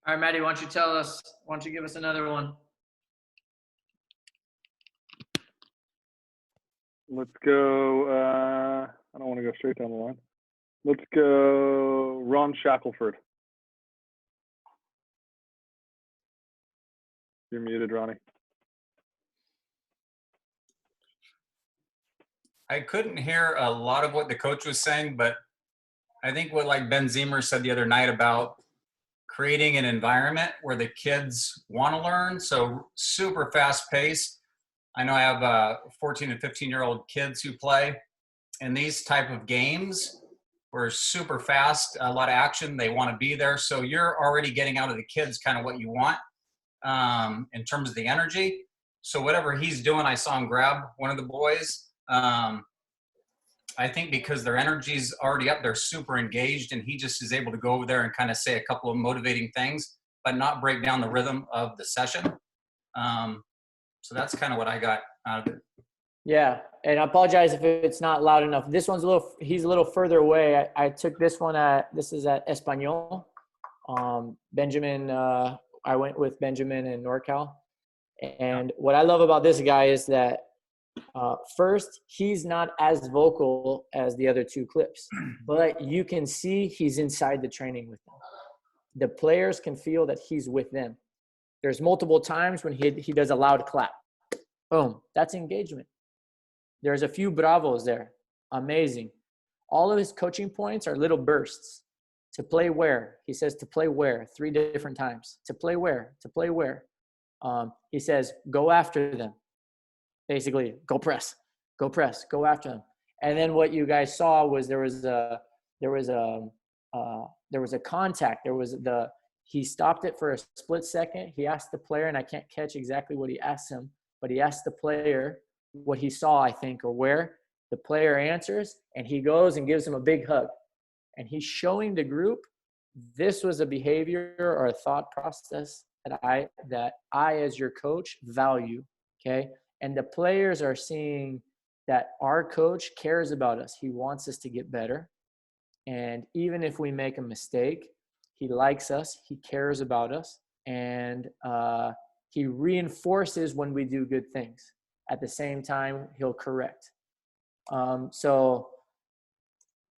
All right, Maddie, why don't you give us another one? Let's go. I don't want to go straight down the line. Let's go Ron Shackelford. You're muted, Ronnie. I couldn't hear a lot of what the coach was saying, but I think what like Ben Zimmer said the other night about creating an environment where the kids want to learn. So super fast paced. I know I have 14 and 15-year-old kids who play in these type of games. We're super fast, a lot of action. They want to be there. So you're already getting out of the kids kind of what you want in terms of the energy. So whatever he's doing, I saw him grab one of the boys. I think because their energy's already up, they're super engaged, and he just is able to go over there and kind of say a couple of motivating things, but not break down the rhythm of the session. So that's kind of what I got out of it. Yeah, and I apologize if it's not loud enough. This one's he's a little further away. I took this one this is at Espanol. Benjamin, I went with Benjamin in NorCal. And what I love about this guy is that first, he's not as vocal as the other two clips, but you can see he's inside the training with them. The players can feel that he's with them. There's multiple times when he does a loud clap. Boom, that's engagement. There's a few bravos there. Amazing. All of his coaching points are little bursts. To play where? He says to play where 3 different times. To play where? To play where? He says go after them. Basically, go press, go after them. And then what you guys saw was there was a contact. He stopped it for a split second. He asked the player, and I can't catch exactly what he asked him, but he asked the player what he saw, I think, or where. The player answers, and he goes and gives him a big hug. And he's showing the group this was a behavior or a thought process that I as your coach value, okay? And the players are seeing that our coach cares about us. He wants us to get better. And even if we make a mistake, he likes us, he cares about us, and he reinforces when we do good things. At the same time, he'll correct. So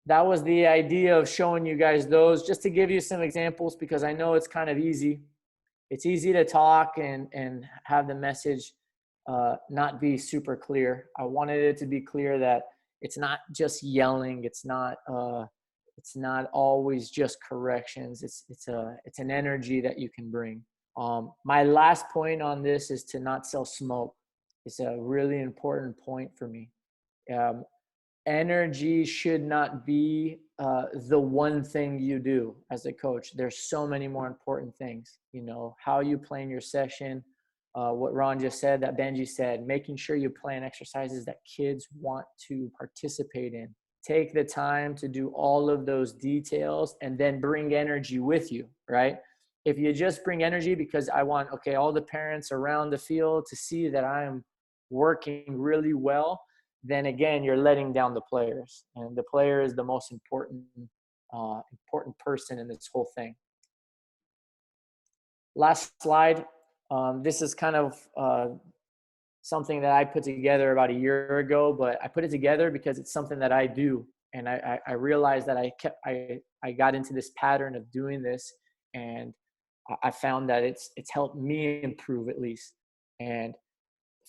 that was the idea of showing you guys those, just to give you some examples, because I know it's kind of easy. It's easy to talk and have the message not be super clear. I wanted it to be clear that it's not just yelling. It's not always just corrections. It's an energy that you can bring. My last point on this is to not sell smoke. It's a really important point for me. Energy should not be the one thing you do as a coach. There's so many more important things. You know, how you plan your session, what Ron just said, that Benji said, making sure you plan exercises that kids want to participate in. Take the time to do all of those details and then bring energy with you, right? If you just bring energy because I want, all the parents around the field to see that I'm working really well, then again, you're letting down the players. And the player is the most important person in this whole thing. Last slide. This is kind of something that I put together about a year ago, but I put it together because it's something that I do. And I realized that I got into this pattern of doing this, and I found that it's helped me improve at least. And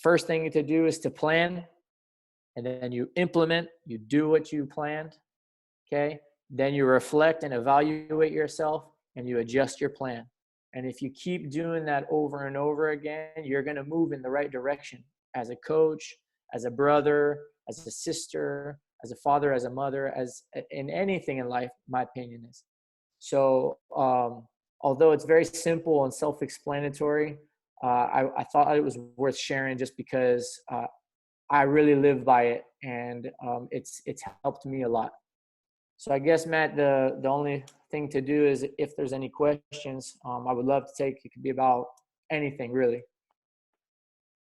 first thing to do is to plan, and then you implement, you do what you planned, okay? Then you reflect and evaluate yourself, and you adjust your plan. And if you keep doing that over and over again, you're going to move in the right direction as a coach, as a brother, as a sister, as a father, as a mother, as in anything in life, my opinion is. So although it's very simple and self-explanatory, I thought it was worth sharing just because I really live by it, and it's helped me a lot. So I guess, Matt, the only thing to do is if there's any questions, I would love to take. It could be about anything, really.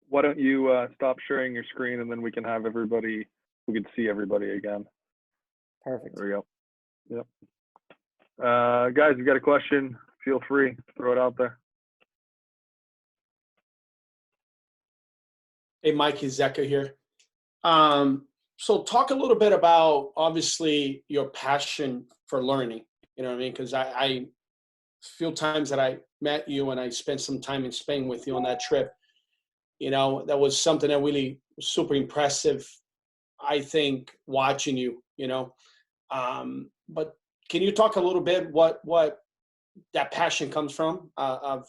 Why don't you stop sharing your screen, and then we can have everybody, we can see everybody again. Perfect. There we go. Yep. Guys, you got a question? feel free to throw it out there. Hey, Mikey, Zeka here. So talk a little bit about, obviously, your passion for learning. You know what I mean? Because I few times that I met you and I spent some time in Spain with you on that trip, you know, that was something that really was super impressive, I think, watching you, you know. But can you talk a little bit what that passion comes from, of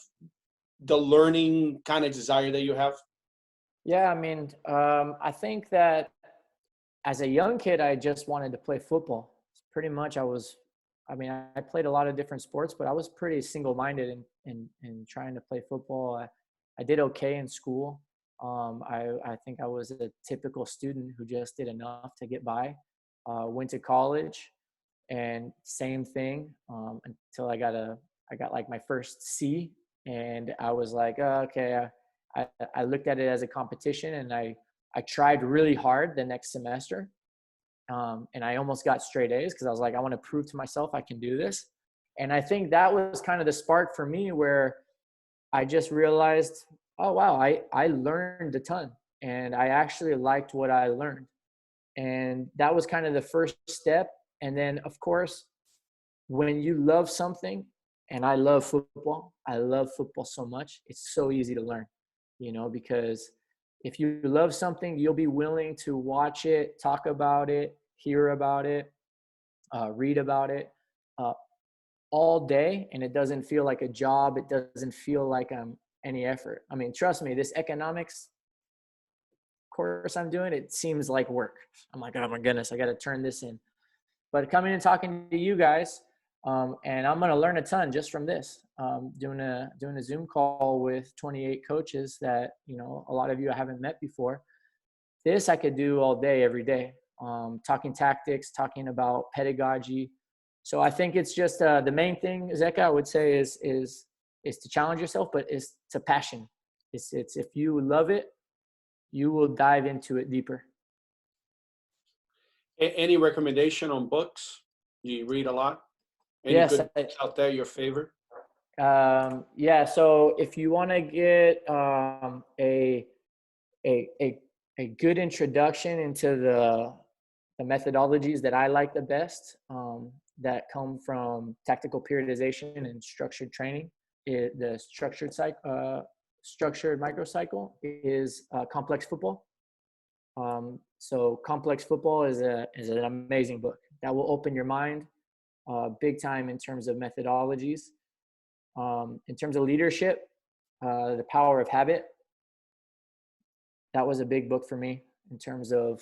the learning kind of desire that you have? Yeah, I mean, I think that as a young kid, I just wanted to play football. Pretty much I played a lot of different sports, but I was pretty single-minded in trying to play football. I did okay in school. I think I was a typical student who just did enough to get by. Went to college, and same thing, until I got like my first C, and I was like, oh, okay. I looked at it as a competition, and I tried really hard the next semester. And I almost got straight A's because I was like, I want to prove to myself I can do this. And I think that was kind of the spark for me, where I just realized, oh, wow, I learned a ton, and I actually liked what I learned. And that was kind of the first step. And then, of course, when you love something, and I love football so much, it's so easy to learn, you know, because if you love something, you'll be willing to watch it, talk about it, hear about it, read about it all day, and it doesn't feel like a job. It doesn't feel like any effort. I mean, trust me, this economics course I'm doing, it seems like work. I'm like, oh my goodness, I got to turn this in. But coming and talking to you guys, and I'm going to learn a ton just from this. Doing a Zoom call with 28 coaches that, you know, a lot of you I haven't met before. This I could do all day, every day. Talking tactics, talking about pedagogy. So I think it's just the main thing, Zeka, I would say is to challenge yourself, but it's to passion. It's if you love it, you will dive into it deeper. Any recommendation on books? Do you read a lot? Any Yes, good books out there, your favorite? Yeah. So if you want to get a good introduction into the methodologies that I like the best, that come from tactical periodization and structured training, the structured microcycle is complex football. So complex football is an amazing book that will open your mind big time in terms of methodologies. In terms of leadership, The Power of Habit, that was a big book for me in terms of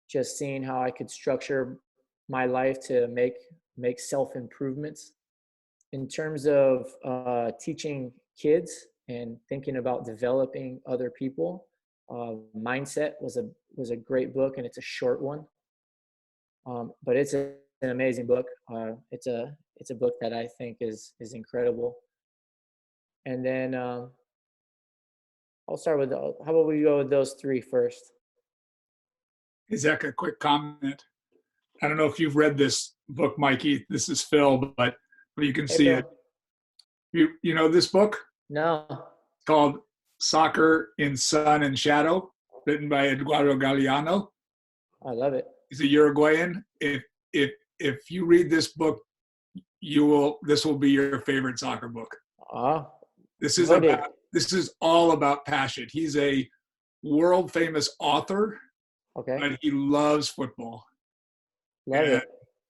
just seeing how I could structure my life to make self-improvements. In terms of teaching kids and thinking about developing other people, Mindset was a great book, and it's a short one, but it's an amazing book. It's a book that I think is incredible. And then I'll start with how about we go with those three first? Hey, Zach, a quick comment. I don't know if you've read this book, Mikey. This is Phil, but you can see it. You know this book? No. It's called Soccer in Sun and Shadow, written by Eduardo Galeano. I love it. He's a Uruguayan. If you read this book, this will be your favorite soccer book. This is all about passion. He's a world famous author. Okay. But he loves football. Love it.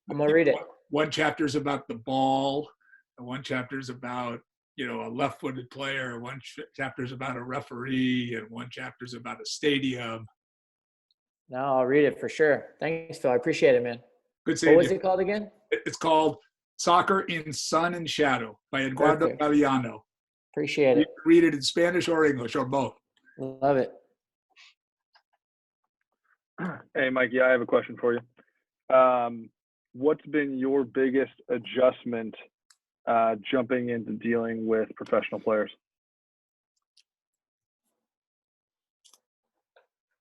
I'm gonna read it. One chapter is about the ball, and one chapter is about, you know, a left-footed player. One chapter is about a referee, and one chapter is about a stadium. No, I'll read it for sure. Thanks, Phil. I appreciate it, man. Good seeing you. What was it called again? It's called Soccer in Sun and Shadow by Eduardo Galeano. Appreciate it. Read it in Spanish or English or both. Love it. Hey, Mikey, I have a question for you. What's been your biggest adjustment jumping into dealing with professional players?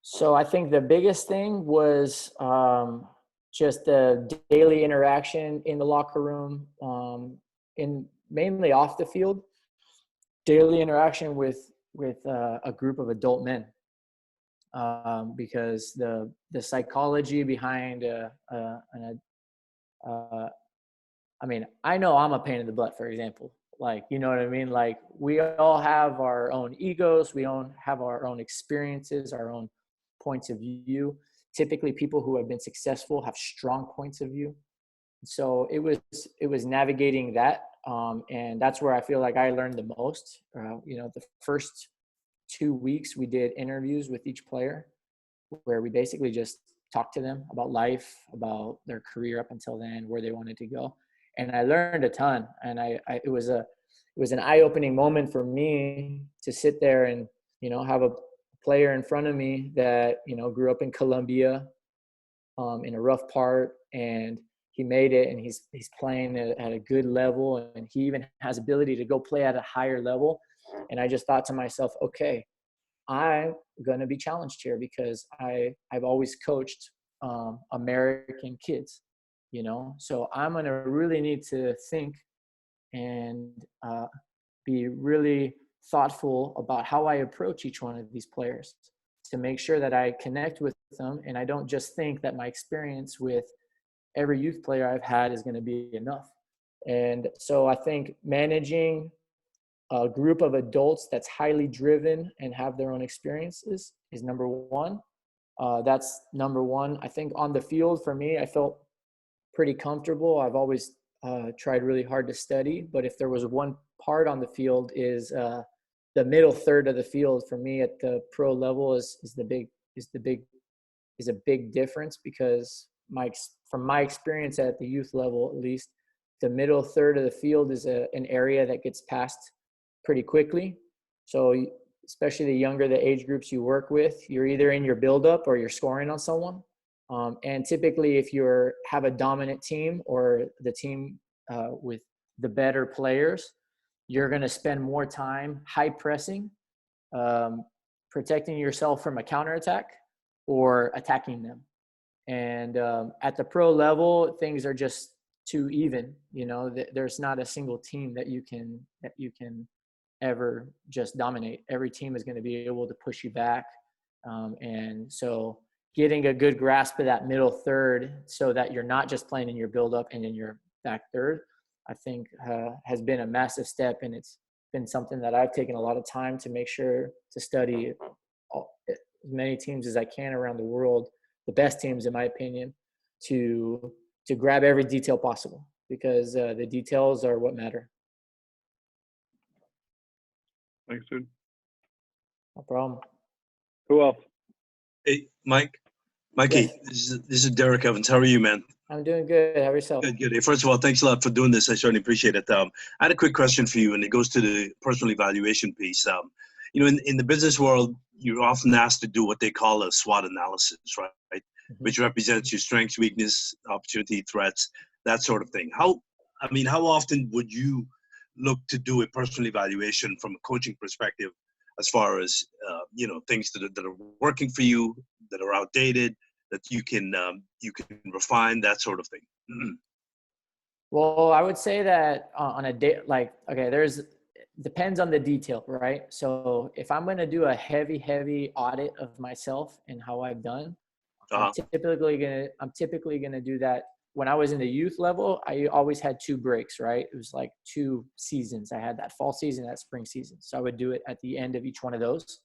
So I think the biggest thing was just the daily interaction in the locker room, in mainly off the field, daily interaction with a group of adult men, because the psychology behind I mean, I know I'm a pain in the butt, for example. Like, you know what I mean? Like, we all have our own egos. We all have our own experiences, our own points of view. Typically, people who have been successful have strong points of view. So it was navigating that. And that's where I feel like I learned the most. You know, the first 2 weeks we did interviews with each player where we basically just talked to them about life, about their career up until then, where they wanted to go. And I learned a ton. And it was an eye-opening moment for me to sit there and, you know, have a player in front of me that, you know, grew up in Colombia, in a rough part, and he made it, and he's playing at a good level, and he even has ability to go play at a higher level. And I just thought to myself, okay, I'm going to be challenged here because I've always coached American kids, you know, so I'm going to really need to think and be really thoughtful about how I approach each one of these players to make sure that I connect with them. And I don't just think that my experience with every youth player I've had is going to be enough. And so I think managing a group of adults that's highly driven and have their own experiences is number one. That's number one. I think on the field for me, I felt pretty comfortable. I've always tried really hard to study, but if there was one part on the field is the middle third of the field for me at the pro level is a big difference, because from my experience at the youth level, at least, the middle third of the field is an area that gets passed pretty quickly. So especially the younger the age groups you work with, you're either in your buildup or you're scoring on someone. And typically if you have a dominant team or the team with the better players, you're going to spend more time high pressing, protecting yourself from a counterattack or attacking them. And at the pro level, things are just too even. You know, there's not a single team that you can ever just dominate. Every team is going to be able to push you back. And so getting a good grasp of that middle third so that you're not just playing in your build-up and in your back third, I think has been a massive step. And it's been something that I've taken a lot of time to make sure to study as many teams as I can around the world, the best teams in my opinion, to grab every detail possible, because the details are what matter. Thanks, dude. No problem. Who else? Hey, Mikey, yes. This is Derek Evans. How are you, man? I'm doing good. How are yourself? Good, good. Hey, first of all, thanks a lot for doing this. I certainly appreciate it. I had a quick question for you, and it goes to the personal evaluation piece. You know, in the business world, you're often asked to do what they call a SWOT analysis, right? Mm-hmm. Which represents your strengths, weakness, opportunity, threats, that sort of thing. How often would you look to do a personal evaluation from a coaching perspective, as far as you know, things that are working for you, that are outdated, that you can refine, that sort of thing? Mm-hmm. Well, I would say that on a day, like, okay, depends on the detail, right? So if I'm going to do a heavy audit of myself and how I've done, I'm typically going to do that. When I was in the youth level, I always had 2 breaks, right? It was like 2 seasons. I had that fall season, that spring season. So I would do it at the end of each one of those.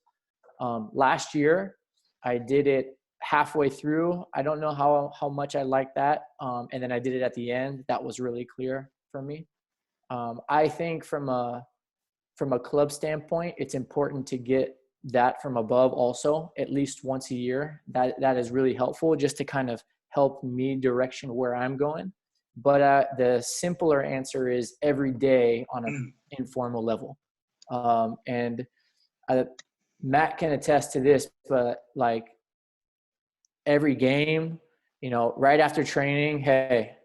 Last year, I did it halfway through. I don't know how much I liked that. And then I did it at the end. That was really clear for me. I think from a club standpoint, it's important to get that from above also, at least once a year. That is really helpful, just to kind of help me direction where I'm going. But the simpler answer is every day on an informal level. And Matt can attest to this, but like every game, you know, right after training, hey,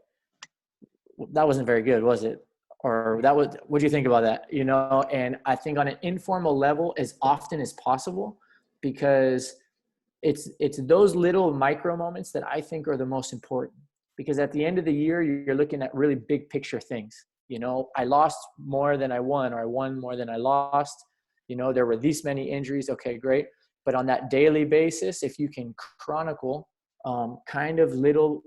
that wasn't very good, was it? Or what do you think about that? You know, and I think on an informal level as often as possible, because it's those little micro moments that I think are the most important, because at the end of the year, you're looking at really big picture things. You know, I lost more than I won, or I won more than I lost. You know, there were these many injuries. Okay, great. But on that daily basis, if you can chronicle kind of little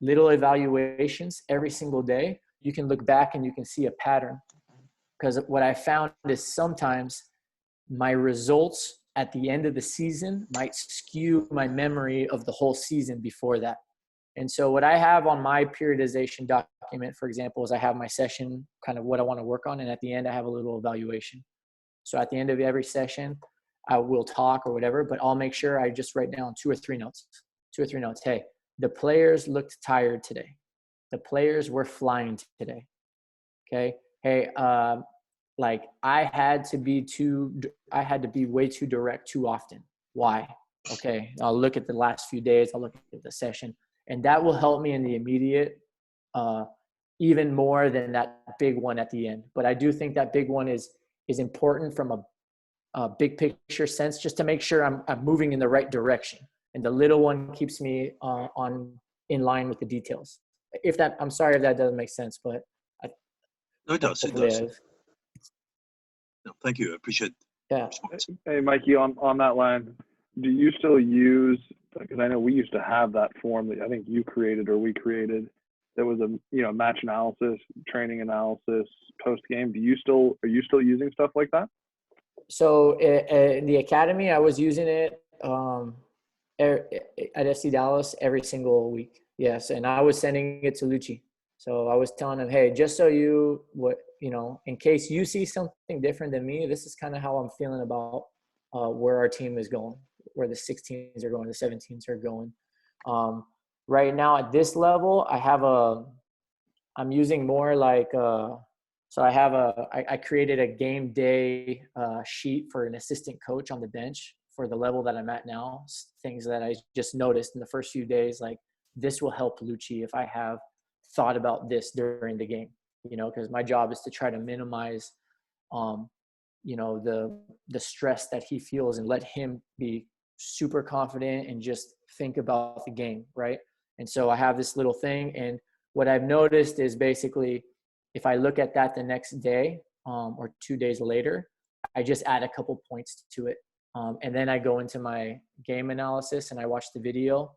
evaluations every single day, you can look back and you can see a pattern. Because what I found is sometimes my results at the end of the season might skew my memory of the whole season before that. And so what I have on my periodization document, for example, is I have my session, kind of what I want to work on. And at the end, I have a little evaluation. So at the end of every session, I will talk or whatever, but I'll make sure I just write down 2 or 3 notes. Hey, the players looked tired today. The players were flying today. Okay. Hey, like I had to be way too direct too often. Why? Okay. I'll look at the last few days. I'll look at the session, and that will help me in the immediate, even more than that big one at the end. But I do think that big one is important from a big picture sense, just to make sure I'm moving in the right direction. And the little one keeps me in line with the details. I'm sorry if that doesn't make sense, but no, it does. It does. No, thank you. I appreciate. Yeah. Hey, Mikey, on that line, do you still use? Because I know we used to have that form that I think you created or we created. That was a match analysis, training analysis, post game. Are you still using stuff like that? So in the academy, I was using it at SC Dallas every single week. Yes, and I was sending it to Lucci. So I was telling him, hey, just so in case you see something different than me, this is kind of how I'm feeling about where our team is going, where the 16s are going, the 17s are going. Right now at this level, I'm using more like, so I created a game day sheet for an assistant coach on the bench for the level that I'm at now. Things that I just noticed in the first few days, like this will help Lucci if I have thought about this during the game, because my job is to try to minimize, the stress that he feels and let him be super confident and just think about the game, right? And so I have this little thing, and what I've noticed is basically if I look at that the next day or 2 days later, I just add a couple points to it. And then I go into my game analysis and I watch the video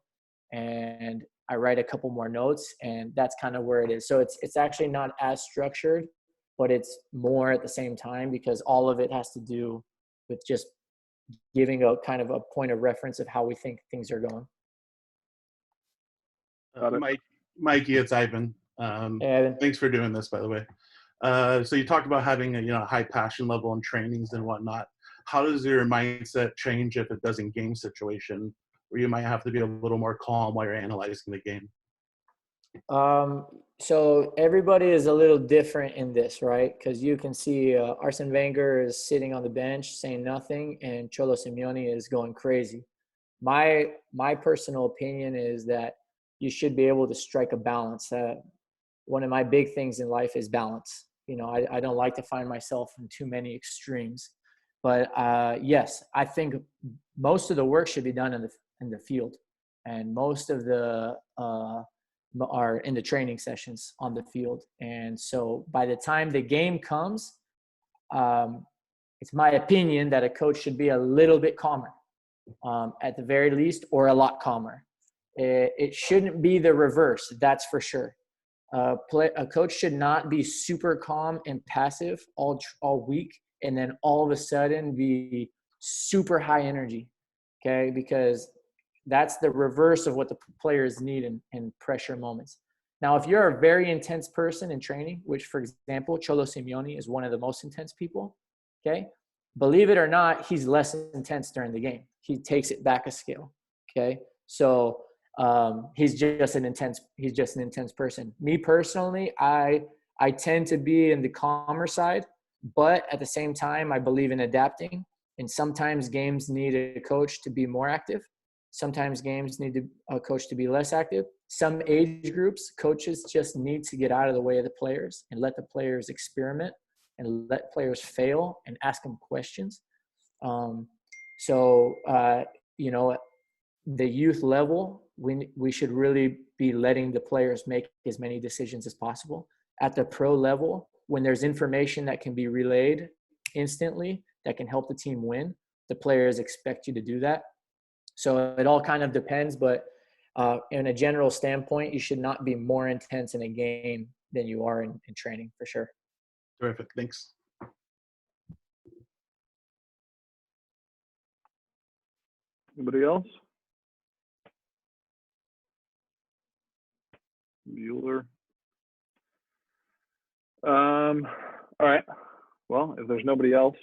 and I write a couple more notes, and that's kind of where it is. So it's actually not as structured, but it's more at the same time, because all of it has to do with just giving a kind of a point of reference of how we think things are going. Mikey, it's Ivan. Thanks for doing this, by the way. So you talked about having a high passion level in trainings and whatnot. How does your mindset change if it does in game situation, where you might have to be a little more calm while you're analyzing the game? So everybody is a little different in this, right? Because you can see Arsene Wenger is sitting on the bench saying nothing, and Cholo Simeone is going crazy. My personal opinion is that you should be able to strike a balance. One of my big things in life is balance. I don't like to find myself in too many extremes. But yes, I think most of the work should be done in the field, and most of the are in the training sessions on the field. And so by the time the game comes, it's my opinion that a coach should be a little bit calmer, at the very least, or a lot calmer. It shouldn't be the reverse, that's for sure. A coach should not be super calm and passive all week, and then all of a sudden be super high energy, okay? Because that's the reverse of what the players need in pressure moments. Now, if you're a very intense person in training, which, for example, Cholo Simeone is one of the most intense people, okay? Believe it or not, he's less intense during the game. He takes it back a scale, okay? So he's just an intense person. Me personally, I tend to be in the calmer side, but at the same time, I believe in adapting. And sometimes games need a coach to be more active. Sometimes games need a coach to be less active. Some age groups, coaches just need to get out of the way of the players and let the players experiment and let players fail and ask them questions. The youth level we should really be letting the players make as many decisions as possible. At the pro level, when there's information that can be relayed instantly that can help the team win, the players expect you to do that. So it all kind of depends, but in a general standpoint, you should not be more intense in a game than you are in training, for sure. Terrific. Thanks. Anybody else? Bueller. All right. Well, if there's nobody else,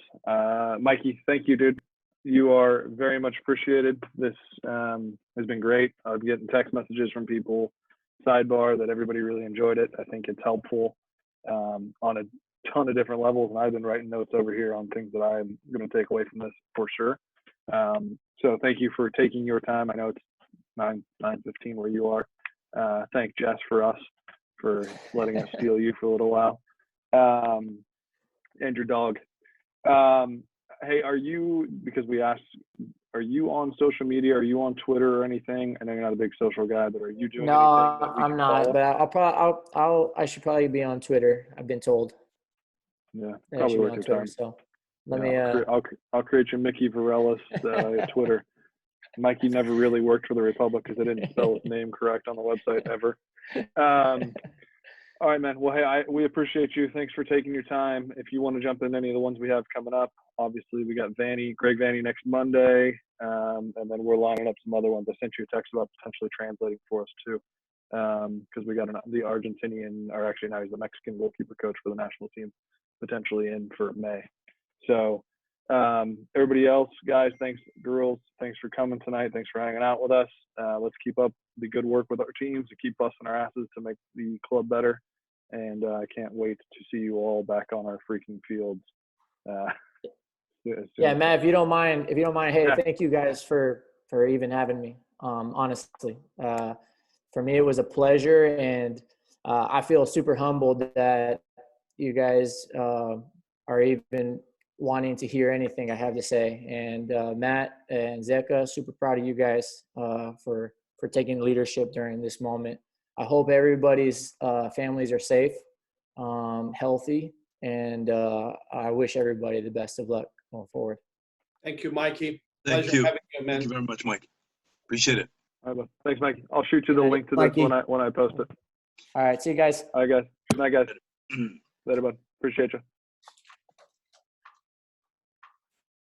Mikey, thank you, dude. You are very much appreciated. This has been great. I'm getting text messages from people, sidebar, that everybody really enjoyed it. I think it's helpful on a ton of different levels, and I've been writing notes over here on things that I'm going to take away from this for sure. So thank you for taking your time. I know it's 9:15 where you are. Thank Jess for letting us steal you for a little while. And your dog. Hey, because we asked, are you on social media? Are you on Twitter or anything? I know you're not a big social guy, but are you doing anything? No, I'm not, but I should probably be on Twitter. I've been told. Yeah, probably worth your time. So let me. I'll create your Mickey Varas Twitter. Mikey never really worked for the Republic because they didn't spell his name correct on the website ever. All right, man. Well, hey, we appreciate you. Thanks for taking your time. If you want to jump in any of the ones we have coming up, obviously we got Greg Vanny next Monday, and then we're lining up some other ones. I sent you a text about potentially translating for us too, because we got the Argentinian, or actually now he's the Mexican goalkeeper coach for the national team, potentially in for May. So everybody else, guys, thanks, girls, thanks for coming tonight. Thanks for hanging out with us. Let's keep up the good work with our teams to keep busting our asses to make the club better. And I can't wait to see you all back on our freaking fields. Yeah, Matt, if you don't mind, hey, thank you guys for even having me. Honestly, for me, it was a pleasure, and I feel super humbled that you guys are even wanting to hear anything I have to say. And Matt and Zeka, super proud of you guys for taking leadership during this moment. I hope everybody's families are safe, healthy, and I wish everybody the best of luck going forward. Thank you, Mikey. Thank you. Having you, man. Thank you very much, Mike. Appreciate it. All right, thanks, Mikey. I'll shoot you the link to this when I post it. All right, see you guys. All right, guys. Good night, guys. Later, bud. Appreciate you.